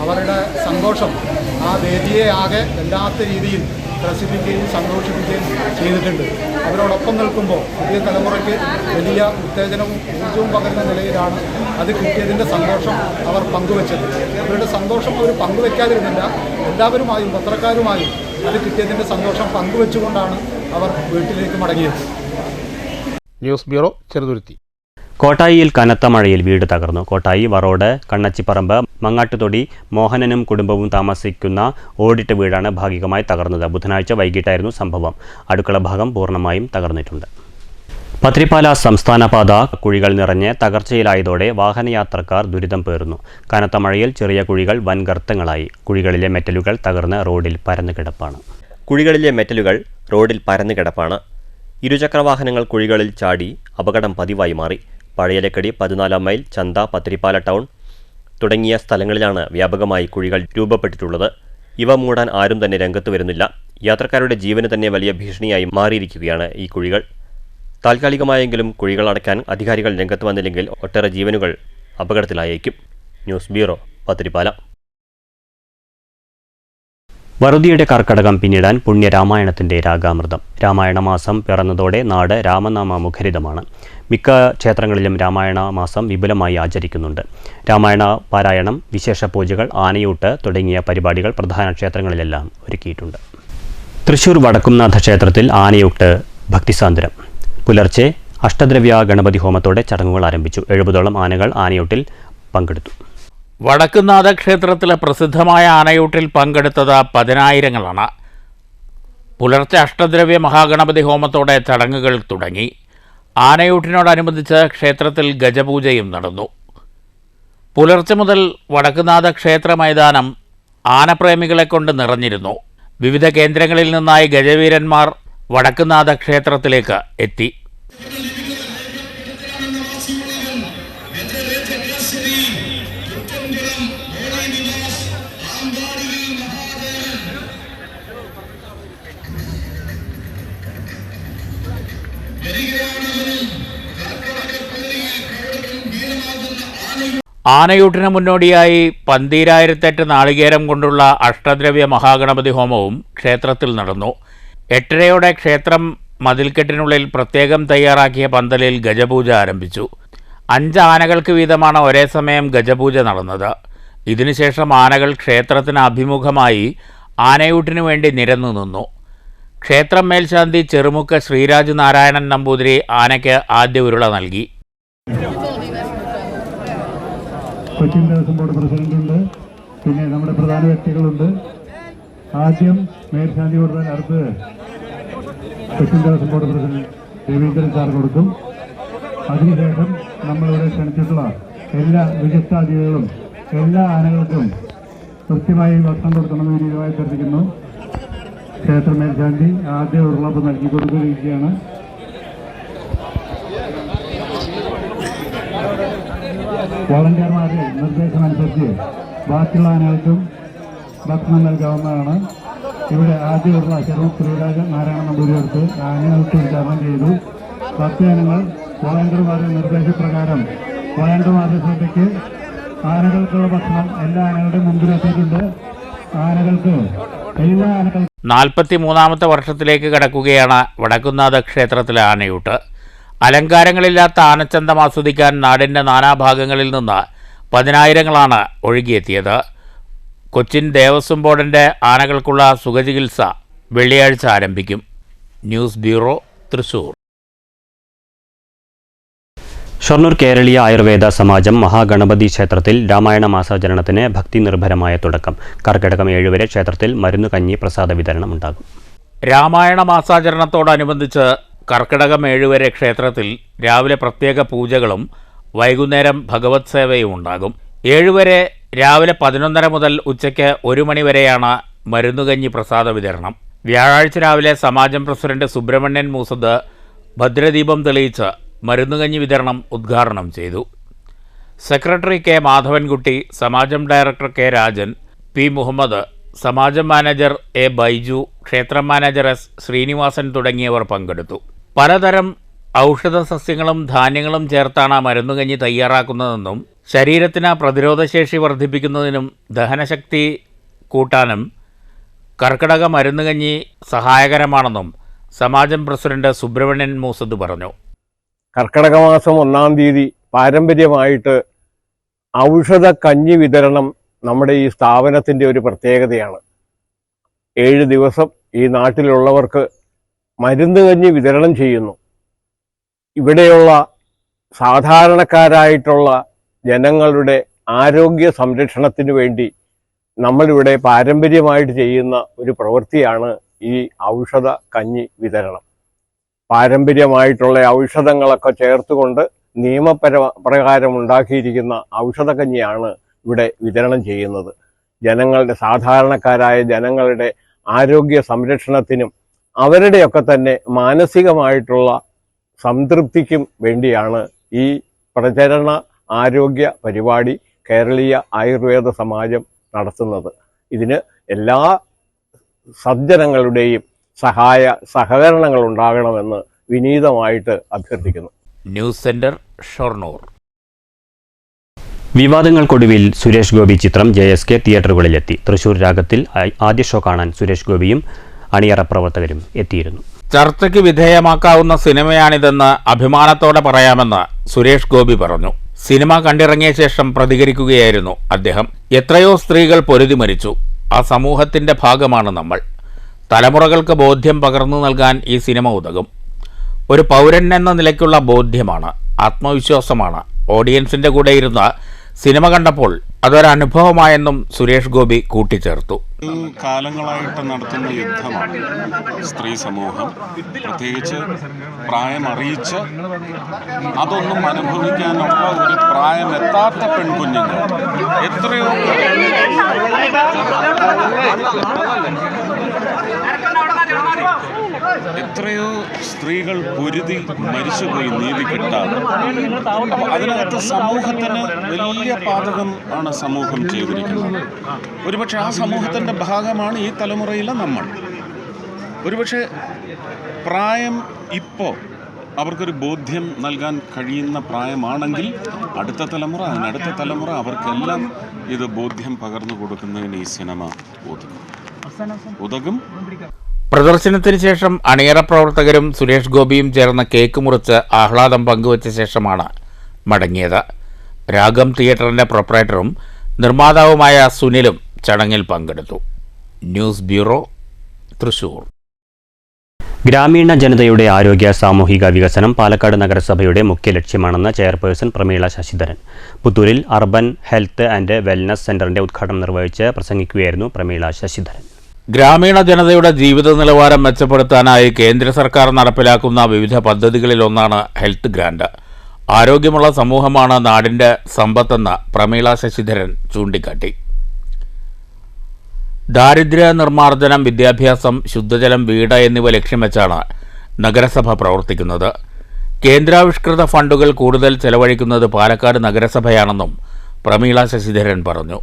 അവരുടെ സന്തോഷം ആ വേദിയെ ആകെ വല്ലാത്ത രീതിയിൽ പ്രസിദ്ധിക്കുകയും സന്തോഷിപ്പിക്കുകയും ചെയ്തിട്ടുണ്ട്. അവരോടൊപ്പം നിൽക്കുമ്പോൾ പുതിയ തലമുറയ്ക്ക് വലിയ ഉത്തേജനവും ഊർജവും പകരുന്ന നിലയിലാണ് അത് കിട്ടിയതിൻ്റെ സന്തോഷം അവർ പങ്കുവച്ചത്. അവരുടെ സന്തോഷം അവർ പങ്കുവയ്ക്കാതിരുന്നില്ല. എല്ലാവരുമായും പത്രക്കാരുമായും അത് കിട്ടിയതിൻ്റെ സന്തോഷം പങ്കുവെച്ചുകൊണ്ടാണ് അവർ വീട്ടിലേക്ക് മടങ്ങിയത്. News bureau, Cheruthuruthy. കോട്ടായിയിൽ കനത്ത മഴയിൽ വീട് തകർന്നു. കോട്ടായി വറോഡ് കണ്ണച്ചിപ്പറമ്പ് മങ്ങാട്ടുതൊടി മോഹനനും കുടുംബവും താമസിക്കുന്ന ഓടിട്ട വീടാണ് ഭാഗികമായി തകർന്നത്. ബുധനാഴ്ച വൈകിട്ടായിരുന്നു സംഭവം. അടുക്കള ഭാഗം പൂർണ്ണമായും തകർന്നിട്ടുണ്ട്. പത്രിപ്പാല സംസ്ഥാനപാത കുഴികൾ നിറഞ്ഞ് തകർച്ചയിലായതോടെ വാഹനയാത്രക്കാർ ദുരിതം പേറുന്നു. കനത്ത മഴയിൽ ചെറിയ കുഴികൾ വൻ ഗർത്തങ്ങളായി. കുഴികളിലെ മെറ്റലുകൾ തകർന്ന് റോഡിൽ പരന്നു കിടപ്പാണ്. ഇരുചക്രവാഹനങ്ങൾ കുഴികളിൽ ചാടി അപകടം പതിവായി മാറി. പഴയലക്കടി 14 മൈൽ ചന്ത പത്രിപ്പാല ടൗൺ തുടങ്ങിയ സ്ഥലങ്ങളിലാണ് വ്യാപകമായി കുഴികൾ രൂപപ്പെട്ടിട്ടുള്ളത്. ഇവ മൂടാൻ ആരും തന്നെ രംഗത്ത് വരുന്നില്ല. യാത്രക്കാരുടെ ജീവന് തന്നെ വലിയ ഭീഷണിയായി മാറിയിരിക്കുകയാണ് ഈ കുഴികൾ. താൽക്കാലികമായെങ്കിലും കുഴികൾ അടയ്ക്കാൻ അധികാരികൾ രംഗത്ത് വന്നില്ലെങ്കിൽ ഒട്ടേറെ ജീവനുകൾ അപകടത്തിലായേക്കും. News bureau, Pathirippala. വറുതിയുടെ കർക്കടകം പിന്നിടാൻ പുണ്യരാമായണത്തിൻ്റെ രാഗാമൃതം. രാമായണ മാസം പിറന്നതോടെ നാട് രാമനാമ മുഖരിതമാണ്. മിക്ക ക്ഷേത്രങ്ങളിലും രാമായണ മാസം വിപുലമായി ആചരിക്കുന്നുണ്ട്. രാമായണ പാരായണം, വിശേഷ പൂജകൾ, ആനയൂട്ട് തുടങ്ങിയ പരിപാടികൾ പ്രധാന ക്ഷേത്രങ്ങളിലെല്ലാം ഒരുക്കിയിട്ടുണ്ട്. തൃശൂർ വടക്കുംനാഥ ക്ഷേത്രത്തിൽ ആനയൂട്ട് ഭക്തിസാന്ദ്രം. പുലർച്ചെ അഷ്ടദ്രവ്യ ഗണപതി ഹോമത്തോടെ ചടങ്ങുകൾ ആരംഭിച്ചു. 70ഓളം ആനകൾ ആനയൂട്ടിൽ പങ്കെടുത്തു. വടക്കുംനാഥ ക്ഷേത്രത്തിലെ പ്രസിദ്ധമായ ആനയൂട്ടിൽ പങ്കെടുത്തത് 10,000-ങ്ങളാണ്. പുലർച്ചെ അഷ്ടദ്രവ്യ മഹാഗണപതി ഹോമത്തോടെ ചടങ്ങുകൾ തുടങ്ങി. ആനയൂട്ടിനോടനുബന്ധിച്ച് ക്ഷേത്രത്തിൽ ഗജപൂജയും നടന്നു. പുലർച്ചെ മുതൽ വടക്കുംനാഥ ക്ഷേത്ര മൈതാനം ആനപ്രേമികളെ കൊണ്ട് നിറഞ്ഞിരുന്നു. വിവിധ കേന്ദ്രങ്ങളിൽ നിന്നായി ഗജവീരന്മാർ വടക്കുംനാഥ ക്ഷേത്രത്തിലേക്ക് എത്തി. ആനയൂട്ടിന് മുന്നോടിയായി 12,008 നാളികേരം കൊണ്ടുള്ള അഷ്ടദ്രവ്യ മഹാഗണപതി ഹോമവും ക്ഷേത്രത്തിൽ നടന്നു. 8:30 ക്ഷേത്രം മതിൽക്കെട്ടിനുള്ളിൽ പ്രത്യേകം തയ്യാറാക്കിയ പന്തലിൽ ഗജപൂജ ആരംഭിച്ചു. 5 ആനകൾക്ക് വീതമാണ് ഒരേ സമയം ഗജപൂജ നടന്നത്. ഇതിനുശേഷം ആനകൾ ക്ഷേത്രത്തിന് അഭിമുഖമായി ആനയൂട്ടിനു വേണ്ടി നിരന്നു നിന്നു. ക്ഷേത്രം മേൽശാന്തി ചെറുമുക്ക് ശ്രീരാജ് നാരായണൻ നമ്പൂതിരി ആനയ്ക്ക് ആദ്യ ഉരുള നൽകി. കൊച്ചിൻ ദേവസ്വം ബോർഡ് പ്രസിഡന്റുണ്ട്, പിന്നെ നമ്മുടെ പ്രധാന വ്യക്തികളുണ്ട്. ആദ്യം മേൽശാന്തി കൊടുത്താൽ അടുത്ത് Cochin Devaswom board president Raveendran sir കൊടുക്കും. അതിനുശേഷം നമ്മളിവിടെ ക്ഷണിച്ചിട്ടുള്ള എല്ലാ വിശിഷ്ടാതിഥികളും എല്ലാ ആനകൾക്കും കൃത്യമായി ഭക്ഷണം കൊടുക്കണമെന്ന് വിനീതമായി അഭ്യർത്ഥിക്കുന്നു. ക്ഷേത്ര മേൽശാന്തി ആദ്യ ഉരുളപ്പ് നൽകി കൊടുക്കുകയാണ്. വോളണ്ടിയർമാരുടെ നിർദ്ദേശമനുസരിച്ച് ബാക്കിയുള്ള ആനകൾക്കും ഭക്ഷണം നൽകാവുന്നതാണ്. ഇവിടെ ആദ്യ ഉരുള ശ്രീരാജ് നാരായണ നമ്പൂതിരി എടുത്ത് ആനകൾക്ക് വിതരണം ചെയ്തു. 10 ആനകൾ വോളണ്ടിയർമാരുടെ നിർദ്ദേശപ്രകാരം വോളണ്ടിയർമാരുടെ ശ്രദ്ധയ്ക്ക് ആനകൾക്കുള്ള ഭക്ഷണം എല്ലാ ആനകളുടെ മുമ്പിലെത്തിയിട്ടുണ്ട്. ആനകൾക്ക് എല്ലാ ആനകൾ 43ാമത്തെ വർഷത്തിലേക്ക് കടക്കുകയാണ് വടക്കുംനാഥ ക്ഷേത്രത്തിലെ ആനയൂട്ട്. അലങ്കാരങ്ങളില്ലാത്ത ആനച്ചന്തം ആസ്വദിക്കാൻ നാടിൻ്റെ നാനാഭാഗങ്ങളിൽ നിന്ന് 10,000-ങ്ങളാണ് ഒഴുകിയെത്തിയത്. കൊച്ചിൻ ദേവസ്വം ബോർഡിൻ്റെ ആനകൾക്കുള്ള സുഖചികിത്സ വെള്ളിയാഴ്ച ആരംഭിക്കും. News bureau, Thrissur. ഷൊർണൂർ കേരളീയ ആയുർവേദ സമാജം മഹാഗണപതി ക്ഷേത്രത്തിൽ രാമായണ മാസാചരണത്തിന് ഭക്തി നിർഭരമായ തുടക്കം. കർക്കിടകം 7 വരെ ക്ഷേത്രത്തിൽ മരുന്നുകഞ്ഞി പ്രസാദ വിതരണം ഉണ്ടാകും. രാമായണ മാസാചരണത്തോടനുബന്ധിച്ച് കർക്കിടകം 7 വരെ ക്ഷേത്രത്തിൽ രാവിലെ പ്രത്യേക പൂജകളും വൈകുന്നേരം ഭഗവത് സേവയും ഉണ്ടാകും. 7 വരെ രാവിലെ 11:30 മുതൽ ഉച്ചയ്ക്ക് 1 മണി വരെയാണ് മരുന്നുകഞ്ഞി പ്രസാദ വിതരണം. വ്യാഴാഴ്ച രാവിലെ സമാജം പ്രസിഡന്റ് സുബ്രഹ്മണ്യൻ മൂസദ് ഭദ്രദീപം തെളിയിച്ച് മരുന്നുകഞ്ഞി വിതരണം ഉദ്ഘാടനം ചെയ്തു. സെക്രട്ടറി കെ മാധവൻകുട്ടി, സമാജം director K Rajan, P Muhammad, സമാജം മാനേജർ എ ബൈജു, ക്ഷേത്രം മാനേജർ എസ് ശ്രീനിവാസൻ തുടങ്ങിയവർ പങ്കെടുത്തു. പലതരം ഔഷധ സസ്യങ്ങളും ധാന്യങ്ങളും ചേർത്താണ് മരുന്നുകഞ്ഞി തയ്യാറാക്കുന്നതെന്നും ശരീരത്തിന് പ്രതിരോധശേഷി വർദ്ധിപ്പിക്കുന്നതിനും ദഹനശക്തി കൂട്ടാനും കർക്കിടക മരുന്നുകഞ്ഞി സഹായകരമാണെന്നും സമാജം പ്രസിഡന്റ് സുബ്രഹ്മണ്യൻ മൂസദ് പറഞ്ഞു. കർക്കിടക മാസം 1-ാം തീയതി പാരമ്പര്യമായിട്ട് ഔഷധ കഞ്ഞി വിതരണം നമ്മുടെ ഈ സ്ഥാപനത്തിൻ്റെ ഒരു പ്രത്യേകതയാണ്. 7 ദിവസം ഈ നാട്ടിലുള്ളവർക്ക് മരുന്ന് കഞ്ഞി വിതരണം ചെയ്യുന്നു. ഇവിടെയുള്ള സാധാരണക്കാരായിട്ടുള്ള ജനങ്ങളുടെ ആരോഗ്യ സംരക്ഷണത്തിന് വേണ്ടി നമ്മളിവിടെ പാരമ്പര്യമായിട്ട് ചെയ്യുന്ന ഒരു പ്രവൃത്തിയാണ് ഈ ഔഷധ കഞ്ഞി വിതരണം. പാരമ്പര്യമായിട്ടുള്ള ഔഷധങ്ങളൊക്കെ ചേർത്തുകൊണ്ട് നിയമപ്രകാരം ഉണ്ടാക്കിയിരിക്കുന്ന ഔഷധ കഞ്ഞിയാണ് ഇവിടെ വിതരണം ചെയ്യുന്നത്. ജനങ്ങളുടെ സാധാരണക്കാരായ ജനങ്ങളുടെ ആരോഗ്യ സംരക്ഷണത്തിനും അവരുടെയൊക്കെ തന്നെ മാനസികമായിട്ടുള്ള സംതൃപ്തിക്കും വേണ്ടിയാണ് ഈ പ്രചരണ ആരോഗ്യ പരിപാടി കേരളീയ ആയുർവേദ സമാജം നടത്തുന്നത്. ഇതിന് എല്ലാ സജ്ജനങ്ങളുടെയും സഹകരണങ്ങൾ ഉണ്ടാകണമെന്ന് വിനീതമായിട്ട് അഭ്യർത്ഥിക്കുന്നു. News centre, Shoranur. വിവാദങ്ങൾക്കൊടുവിൽ സുരേഷ് ഗോപി ചിത്രം JSK തിയേറ്ററുകളിലെത്തി. തൃശൂർ രാഗത്തിൽ ആദ്യ ഷോ കാണാൻ സുരേഷ് ഗോപിയും അണിയറ പ്രവർത്തകരും എത്തിയിരുന്നു. ചർച്ചയ്ക്ക് വിധേയമാക്കാവുന്ന സിനിമയാണിതെന്ന് അഭിമാനത്തോടെ പറയാമെന്ന് സുരേഷ് ഗോപി പറഞ്ഞു. സിനിമ കണ്ടിറങ്ങിയ ശേഷം പ്രതികരിക്കുകയായിരുന്നു അദ്ദേഹം. എത്രയോ സ്ത്രീകൾ പൊരുതി മരിച്ചു. ആ സമൂഹത്തിൻ്റെ ഭാഗമാണ് നമ്മൾ. തലമുറകൾക്ക് ബോധ്യം പകർന്നു നൽകാൻ ഈ സിനിമ ഉതകും. ഒരു പൗരൻ എന്ന നിലയ്ക്കുള്ള ബോധ്യമാണ്, ആത്മവിശ്വാസമാണ്. ഓഡിയൻസിൻ്റെ കൂടെ ഇരുന്ന് സിനിമ കണ്ടപ്പോൾ അതൊരനുഭവമായെന്നും സുരേഷ് ഗോപി കൂട്ടിച്ചേർത്തു. കാലങ്ങളായിട്ട് നടത്തുന്ന യുദ്ധമാണ് സ്ത്രീ സമൂഹം, പ്രത്യേകിച്ച് പ്രായമറിയിച്ച് അതൊന്നും അനുഭവിക്കാനുള്ള ഒരു പ്രായമെത്താത്ത പെൺകുഞ്ഞുങ്ങൾ എത്രയോ സ്ത്രീകൾ പൊരുതി മരിച്ചുപോയി നീതി കിട്ടാതെ. അപ്പോൾ അതിനകത്ത് സമൂഹത്തിന് വലിയ പാതകം ആണ് സമൂഹം ചെയ്തിരിക്കുന്നത്. ഒരുപക്ഷെ ആ സമൂഹത്തിൻ്റെ ഭാഗമാണ് ഈ തലമുറയിലെ നമ്മൾ. ഒരുപക്ഷെ പ്രായം ഇപ്പോൾ അവർക്കൊരു ബോധ്യം നൽകാൻ കഴിയുന്ന പ്രായമാണെങ്കിൽ അടുത്ത തലമുറ, അതിനടുത്ത തലമുറ അവർക്കെല്ലാം ഇത് ബോധ്യം പകർന്നു കൊടുക്കുന്നതിന് ഈ സിനിമ ഉതകും. പ്രദർശനത്തിന് ശേഷം അണിയറ പ്രവർത്തകരും സുരേഷ് ഗോപിയും ചേർന്ന് കേക്ക് മുറിച്ച് ആഹ്ലാദം പങ്കുവച്ച ശേഷമാണ് മടങ്ങിയത്. രാഗം തിയേറ്ററിൻ്റെ പ്രൊപ്പറേറ്ററും നിർമ്മാതാവുമായ സുനിലും ചടങ്ങിൽ പങ്കെടുത്തു. News bureau, Thrissur. ഗ്രാമീണ ജനതയുടെ ആരോഗ്യ സാമൂഹിക വികസനം പാലക്കാട് നഗരസഭയുടെ മുഖ്യ ലക്ഷ്യമാണെന്ന് ചെയർപേഴ്സൺ പ്രമീള ശശിധരൻ. പുത്തൂരിൽ അർബൻ ഹെൽത്ത് ആൻഡ് വെൽനസ് സെന്ററിന്റെ ഉദ്ഘാടനം നിർവഹിച്ച് പ്രസംഗിക്കുകയായിരുന്നു പ്രമീള ശശിധരൻ. ഗ്രാമീണ ജനതയുടെ ജീവിത നിലവാരം മെച്ചപ്പെടുത്താനായി കേന്ദ്ര സർക്കാർ നടപ്പിലാക്കുന്ന വിവിധ പദ്ധതികളിലൊന്നാണ് ഹെൽത്ത് ഗ്രാൻഡ്. ആരോഗ്യമുള്ള സമൂഹമാണ് നാടിൻ്റെ സമ്പത്തെന്ന് പ്രമീള ശശിധരൻ ചൂണ്ടിക്കാട്ടി. ദാരിദ്ര്യ നിർമ്മാർജ്ജനം, വിദ്യാഭ്യാസം, ശുദ്ധജലം, വീട് എന്നിവ ലക്ഷ്യം വെച്ചാണ് നഗരസഭ പ്രവർത്തിക്കുന്നത്. കേന്ദ്രാവിഷ്കൃത ഫണ്ടുകൾ കൂടുതൽ ചെലവഴിക്കുന്നത് പാലക്കാട് നഗരസഭയാണെന്നും പ്രമീള ശശിധരൻ പറഞ്ഞു.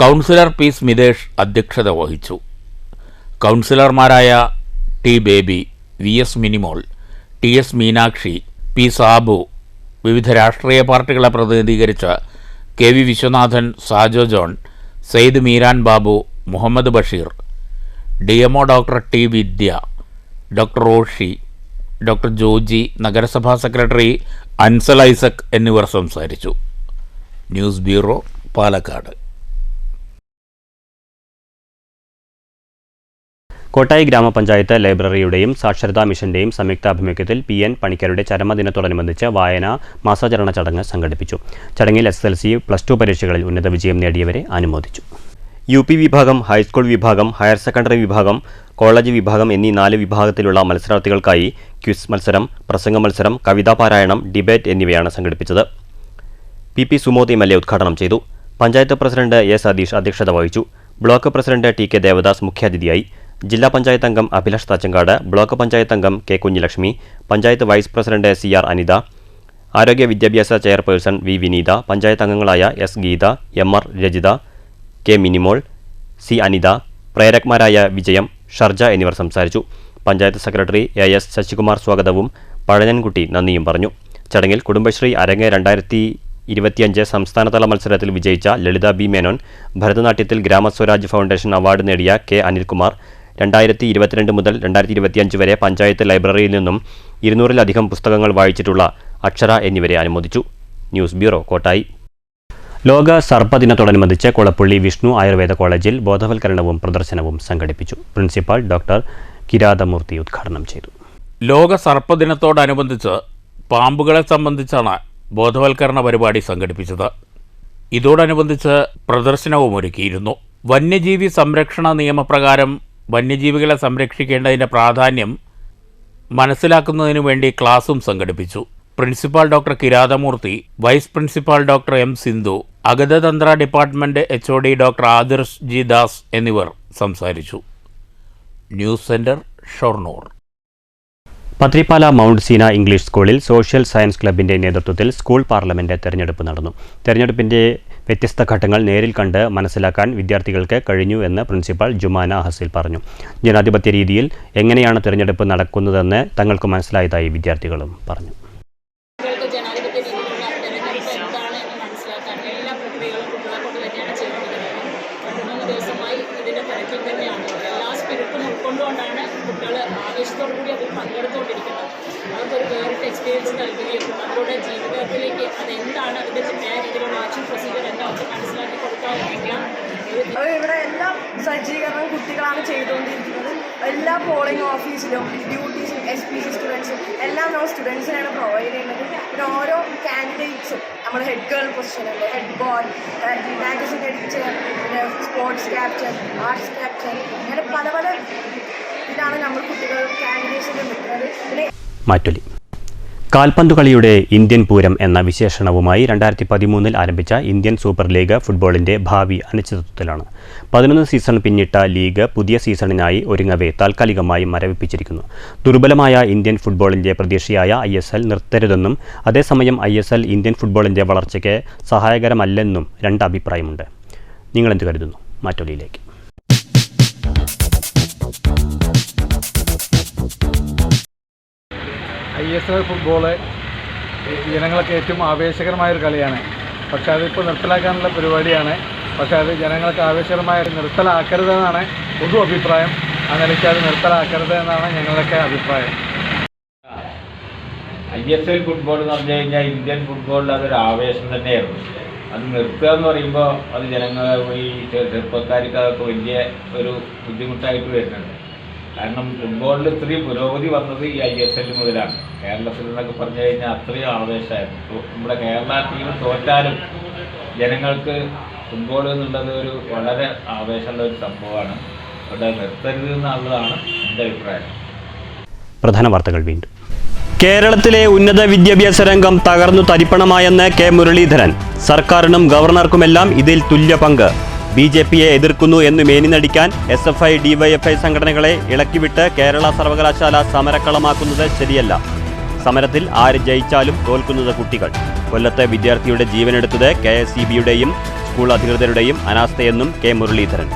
കൗൺസിലർ പി സ്മിതേഷ് അധ്യക്ഷത വഹിച്ചു. കൗൺസിലർമാരായ T Baby, VS Minimol, TS Meenakshi, P Sabu, വിവിധ രാഷ്ട്രീയ പാർട്ടികളെ പ്രതിനിധീകരിച്ച് KV Viswanathan, Sajo John, Syed Meeran Babu, Muhammad Basheer, DMO doctor T Vidya, doctor Roshi, doctor Joji, നഗരസഭാ സെക്രട്ടറി അൻസൽ ഐസക് എന്നിവർ സംസാരിച്ചു. News bureau, Palakkad. കോട്ടായി ഗ്രാമപഞ്ചായത്ത് ലൈബ്രറിയുടെയും സാക്ഷരതാ മിഷന്റെയും സംയുക്താഭിമുഖ്യത്തിൽ PN പണിക്കരുടെ ചരമദിനത്തോടനുബന്ധിച്ച് വായനാ മാസാചരണ ചടങ്ങ് സംഘടിപ്പിച്ചു. ചടങ്ങിൽ SSLC, +2 പരീക്ഷകളിൽ ഉന്നത വിജയം നേടിയവരെ അനുമോദിച്ചു. UP വിഭാഗം, ഹൈസ്കൂൾ വിഭാഗം, ഹയർ സെക്കൻഡറി വിഭാഗം, കോളേജ് വിഭാഗം എന്നീ 4 വിഭാഗത്തിലുള്ള മത്സരാർത്ഥികൾക്കായി ക്വിസ് മത്സരം, പ്രസംഗ മത്സരം, കവിതാ പാരായണം, ഡിബേറ്റ് എന്നിവയാണ് സംഘടിപ്പിച്ചത്. PP സുമോദ് MLA ഉദ്ഘാടനം ചെയ്തു. Panchayat president A. സതീഷ് അധ്യക്ഷത വഹിച്ചു. ബ്ലോക്ക് പ്രസിഡന്റ് TK ദേവദാസ് മുഖ്യാതിഥിയായി. ജില്ലാ പഞ്ചായത്ത് അംഗം അഭിലാഷ് താച്ചങ്കാട്, ബ്ലോക്ക് പഞ്ചായത്ത് അംഗം K. Kunjilakshmi, panchayat vice president CR Anitha, ആരോഗ്യ വിദ്യാഭ്യാസ ചെയർപേഴ്സൺ V. വിനീത, പഞ്ചായത്ത് അംഗങ്ങളായ S. Geetha, MR Rajitha, K. Minimol, C. Anitha, പ്രേരക്മാരായ വിജയം, ഷർജ എന്നിവർ സംസാരിച്ചു. പഞ്ചായത്ത് സെക്രട്ടറി AS ശശികുമാർ സ്വാഗതവും പഴഞ്ഞൻകുട്ടി നന്ദിയും പറഞ്ഞു. ചടങ്ങിൽ കുടുംബശ്രീ അരങ്ങ് 2025 സംസ്ഥാനതല മത്സരത്തിൽ വിജയിച്ച ലളിത B. മേനോൻ, ഭരതനാട്യത്തിൽ ഗ്രാമസ്വരാജ് ഫൗണ്ടേഷൻ അവാർഡ് നേടിയ K. അനിൽകുമാർ, 2022 മുതൽ 2025 വരെ പഞ്ചായത്ത് ലൈബ്രറിയിൽ നിന്നും 200-ലധികം പുസ്തകങ്ങൾ വായിച്ചിട്ടുള്ള അക്ഷര എന്നിവരെ അനുമോദിച്ചു. News bureau, Kottayi. ലോക സർപ്പദിനത്തോടനുബന്ധിച്ച് കൊളപ്പുള്ളി വിഷ്ണു ആയുർവേദ കോളേജിൽ ബോധവൽക്കരണവും പ്രദർശനവും സംഘടിപ്പിച്ചു. പ്രിൻസിപ്പാൾ ഡോക്ടർ കിരാതമൂർത്തി ഉദ്ഘാടനം ചെയ്തു. ലോക സർപ്പദിനത്തോടനുബന്ധിച്ച് പാമ്പുകളെ സംബന്ധിച്ചാണ് ബോധവൽക്കരണ പരിപാടി സംഘടിപ്പിച്ചത്. ഇതോടനുബന്ധിച്ച് പ്രദർശനവും ഒരുക്കിയിരുന്നു. വന്യജീവി സംരക്ഷണ നിയമപ്രകാരം വന്യജീവികളെ സംരക്ഷിക്കേണ്ടതിൻ്റെ പ്രാധാന്യം മനസ്സിലാക്കുന്നതിനു വേണ്ടി ക്ലാസും സംഘടിപ്പിച്ചു. Principal doctor Kirathamoorthy, vice principal doctor M. Sindhu, Agadatantra department HOD doctor Adarsh G. Das എന്നിവർ സംസാരിച്ചു. News centre, Shoranur. Pathirippala mount Seena English സ്കൂളിൽ സോഷ്യൽ സയൻസ് ക്ലബിൻ്റെ നേതൃത്വത്തിൽ സ്കൂൾ പാർലമെന്റ് തെരഞ്ഞെടുപ്പ് നടന്നു. തെരഞ്ഞെടുപ്പിൻ്റെ വ്യത്യസ്ത ഘട്ടങ്ങൾ നേരിൽ കണ്ട് മനസ്സിലാക്കാൻ വിദ്യാർത്ഥികൾക്ക് കഴിഞ്ഞു എന്ന് പ്രിൻസിപ്പാൾ ജുമാന ഹസിൽ പറഞ്ഞു. ജനാധിപത്യ രീതിയിൽ എങ്ങനെയാണ് തെരഞ്ഞെടുപ്പ് നടക്കുന്നതെന്ന് തങ്ങൾക്ക് മനസ്സിലായതായി വിദ്യാർത്ഥികളും പറഞ്ഞു. ജനാധിപത്യ രീതിയിലുള്ള തെരഞ്ഞെടുപ്പ് എന്താണെന്ന് മനസ്സിലാക്കാൻ എല്ലാ പ്രക്രിയകളും കുട്ടികളെ കൊണ്ട് തന്നെയാണ് ചെയ്തുകൊണ്ടിരിക്കുന്നത്. 2-3 ദിവസമായി ഇതിൻ്റെ തിരക്കിൽ തന്നെയാണ്. എല്ലാ സ്പിരിറ്റും ഉൾക്കൊണ്ടുകൊണ്ടാണ് കുട്ടികൾ ആവേശത്തോടു കൂടി അതിൽ പങ്കെടുത്തുകൊണ്ടിരിക്കുന്നത്. അവർക്കൊരു വേറിട്ട എക്സ്പീരിയൻസ് നൽകുകയും അതിലൂടെ ജീവിതത്തിലേക്ക് അതെന്താണ് അതിൻ്റെ ചിട്ടയായ രീതിയിലുള്ള ആക്ഷൻ പ്രൊസീജിയർ എന്താണെന്ന് മനസ്സിലാക്കി കൊടുക്കാതിരിക്കാം. ഇവിടെ എല്ലാ സജ്ജീകരണവും കുട്ടികളാണ് ചെയ്തുകൊണ്ടിരിക്കുന്നത്. എല്ലാ പോളിംഗ് ഓഫീസിലും ഡ്യൂട്ടീസും SPC സ്റ്റുഡൻസും എല്ലാം നമ്മൾ സ്റ്റുഡൻസിനാണ് പ്രൊവൈഡ് ചെയ്യുന്നത്. പിന്നെ ഓരോ കാൻഡിഡേറ്റ്സും നമ്മൾ ഹെഡ് ഗേൾ പൊസിഷനുണ്ട്, ഹെഡ് ബോയ്, മാഗസിൻ എഡിറ്റർ, പിന്നെ സ്പോർട്സ് ക്യാപ്റ്റൻ, ആർട്സ് ക്യാപ്റ്റൻ, അങ്ങനെ പല പല ഇതിലാണ് നമ്മൾ കുട്ടികൾ കാൻഡിഡേറ്റ്സിന് നിൽക്കുന്നത്. പിന്നെ മാറ്റൊലി കാൽപന്തുകളിയുടെ ഇന്ത്യൻ പൂരം എന്ന വിശേഷണവുമായി 2013 ആരംഭിച്ച ഇന്ത്യൻ സൂപ്പർ ലീഗ് ഫുട്ബോളിൻ്റെ ഭാവി അനിശ്ചിതത്വത്തിലാണ്. 11 സീസൺ പിന്നിട്ട ലീഗ് പുതിയ സീസണിനായി ഒരുങ്ങവേ താൽക്കാലികമായി മരവിപ്പിച്ചിരിക്കുന്നു. ദുർബലമായ ഇന്ത്യൻ ഫുട്ബോളിൻ്റെ പ്രതീക്ഷയായ ISL നിർത്തരുതെന്നും അതേസമയം ISL ഇന്ത്യൻ ഫുട്ബോളിൻ്റെ വളർച്ചയ്ക്ക് സഹായകരമല്ലെന്നും 2 അഭിപ്രായമുണ്ട്. നിങ്ങളെന്ത് കരുതുന്നു? മാറ്റൊലിയിലേക്ക്. ISL ഫുട്ബോള് ജനങ്ങൾക്ക് ഏറ്റവും ആവേശകരമായൊരു കളിയാണ്. പക്ഷേ അതിപ്പോൾ നിർത്തലാക്കാനുള്ള പരിപാടിയാണ്. പക്ഷേ അത് ജനങ്ങൾക്ക് ആവേശകരമായ നിർത്തലാക്കരുതെന്നാണ് പൊതു അഭിപ്രായം. ആ നിലയ്ക്ക് അത് നിർത്തലാക്കരുത് എന്നാണ് ഞങ്ങളുടെയൊക്കെ അഭിപ്രായം. ISL ഫുട്ബോൾ എന്ന് പറഞ്ഞു കഴിഞ്ഞാൽ ഇന്ത്യൻ ഫുട്ബോളിൽ അതൊരു ആവേശം തന്നെയായിരുന്നു. അത് നിർത്തുക എന്ന് പറയുമ്പോൾ അത് ജനങ്ങൾ ഈ ചെറുപ്പക്കാർക്ക് അതൊക്കെ വലിയ ഒരു ബുദ്ധിമുട്ടായിട്ട് വരുന്നുണ്ട്. കാരണം ഫുട്ബോളിൽ ഇത്രയും പുരോഗതി വന്നത് ഈ ISL മുതലാണ്. കേരളത്തിൽ നിന്നൊക്കെ പറഞ്ഞു കഴിഞ്ഞാൽ അത്രയും ആവേശമായിരുന്നു. നമ്മുടെ കേരള ടീം തോറ്റാലും ജനങ്ങൾക്ക് ഫുട്ബോൾ എന്നുള്ളത് ഒരു വളരെ ആവേശമുള്ള ഒരു സംഭവമാണ്. അവിടെ നിർത്തരുത് എന്നുള്ളതാണ് എൻ്റെ അഭിപ്രായം. പ്രധാന വാർത്തകൾ വീണ്ടും. കേരളത്തിലെ ഉന്നത വിദ്യാഭ്യാസ രംഗം തകർന്നു തരിപ്പണമായെന്ന് K. മുരളീധരൻ. സർക്കാരിനും ഗവർണർക്കുമെല്ലാം ഇതിൽ തുല്യ പങ്ക്. BJPയെ എതിർക്കുന്നു എന്ന് മേനിനടിക്കാൻ SFI, DYFI സംഘടനകളെ ഇളക്കിവിട്ട് കേരള സർവകലാശാല സമരക്കളമാക്കുന്നത് ശരിയല്ല. സമരത്തിൽ ആര് ജയിച്ചാലും തോൽക്കുന്നത് കുട്ടികൾ. കൊല്ലത്തെ വിദ്യാർത്ഥിയുടെ ജീവനെടുത്തത് KSEBയുടെയും സ്കൂൾ അധികൃതരുടെയും അനാസ്ഥയെന്നും K. മുരളീധരൻ.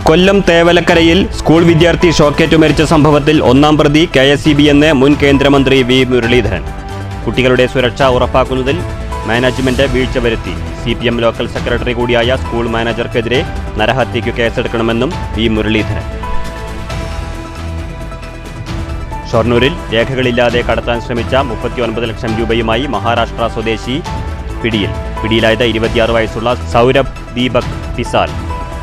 കൊല്ലം തേവലക്കരയിൽ സ്കൂൾ വിദ്യാർത്ഥി ഷോക്കേറ്റു മരിച്ച സംഭവത്തിൽ 1-ാം പ്രതി KSEB എന്ന് മുൻ കേന്ദ്രമന്ത്രി V. മുരളീധരൻ. കുട്ടികളുടെ സുരക്ഷ ഉറപ്പാക്കുന്നതിൽ മാനേജ്മെന്റ് വീഴ്ച വരുത്തി. CPM ലോക്കൽ സെക്രട്ടറി കൂടിയായ സ്കൂൾ മാനേജർക്കെതിരെ നരഹത്യയ്ക്ക് കേസെടുക്കണമെന്നും V. മുരളീധരൻ. ഷൊർണൂരിൽ രേഖകളില്ലാതെ കടത്താൻ ശ്രമിച്ച 39 ലക്ഷം രൂപയുമായി മഹാരാഷ്ട്ര സ്വദേശി പിടിയിലായത് 26 വയസ്സുള്ള സൗരഭ് ദീപക് പിസാൽ.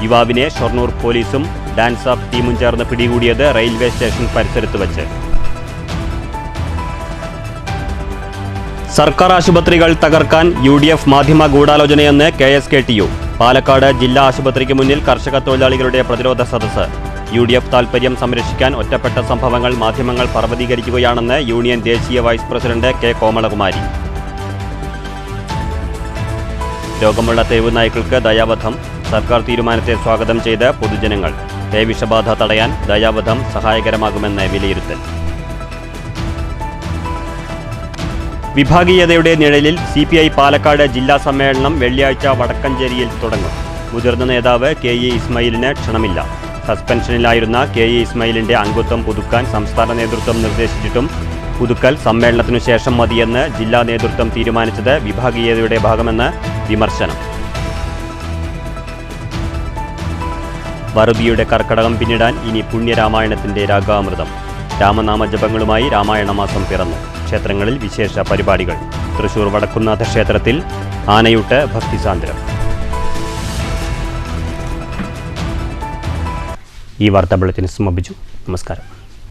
യുവാവിനെ ഷൊർണൂർ പോലീസും ഡാൻസ് ഓഫ് ടീമും ചേർന്ന് പിടികൂടിയത് റെയിൽവേ സ്റ്റേഷൻ പരിസരത്ത് വച്ച്. സർക്കാർ ആശുപത്രികൾ തകർക്കാൻ UDF മാധ്യമ ഗൂഢാലോചനയെന്ന് KSKTU. പാലക്കാട് ജില്ലാ ആശുപത്രിക്ക് മുന്നിൽ കർഷക തൊഴിലാളികളുടെ പ്രതിരോധ സദസ്സ്. UDF താൽപര്യം സംരക്ഷിക്കാൻ ഒറ്റപ്പെട്ട സംഭവങ്ങൾ മാധ്യമങ്ങൾ പർവ്വതീകരിക്കുകയാണെന്ന് യൂണിയൻ ദേശീയ വൈസ് പ്രസിഡന്റ് K. കോമളകുമാരി. രോഗമുള്ള തെരുവ് നായ്ക്കൾക്ക് ദയാവധം. സർക്കാർ തീരുമാനത്തെ സ്വാഗതം ചെയ്ത് പൊതുജനങ്ങൾ. വിഷബാധ തടയാൻ ദയാവധം സഹായകരമാകുമെന്ന് വിലയിരുത്തൽ. വിഭാഗീയതയുടെ നിഴലിൽ CPI പാലക്കാട് ജില്ലാ സമ്മേളനം വെള്ളിയാഴ്ച വടക്കഞ്ചേരിയിൽ തുടങ്ങും. മുതിർന്ന നേതാവ് KE ഇസ്മായിലിന് ക്ഷണമില്ല. സസ്പെൻഷനിലായിരുന്ന KE ഇസ്മായിലിന്റെ അംഗത്വം പുതുക്കാൻ സംസ്ഥാന നേതൃത്വം നിർദ്ദേശിച്ചിട്ടും പുതുക്കൽ സമ്മേളനത്തിനു ശേഷം മതിയെന്ന് ജില്ലാ നേതൃത്വം തീരുമാനിച്ചത് വിഭാഗീയതയുടെ ഭാഗമെന്ന് വിമർശനം. വറുതിയുടെ കർക്കടകം പിന്നിടാൻ ഇനി പുണ്യരാമായണത്തിന്റെ രാഗാമൃതം. രാമനാമ ജപങ്ങളുമായി രാമായണ മാസം പിറന്നു. ക്ഷേത്രങ്ങളിൽ വിശേഷ പരിപാടികൾ. തൃശൂർ വടക്കുന്നാഥ ക്ഷേത്രത്തിൽ ആനയൂട്ട് ഭക്തിസാന്ദ്രം. ഈ വാർത്താ ബുള്ളറ്റിൻ സമാപിച്ചു. നമസ്കാരം.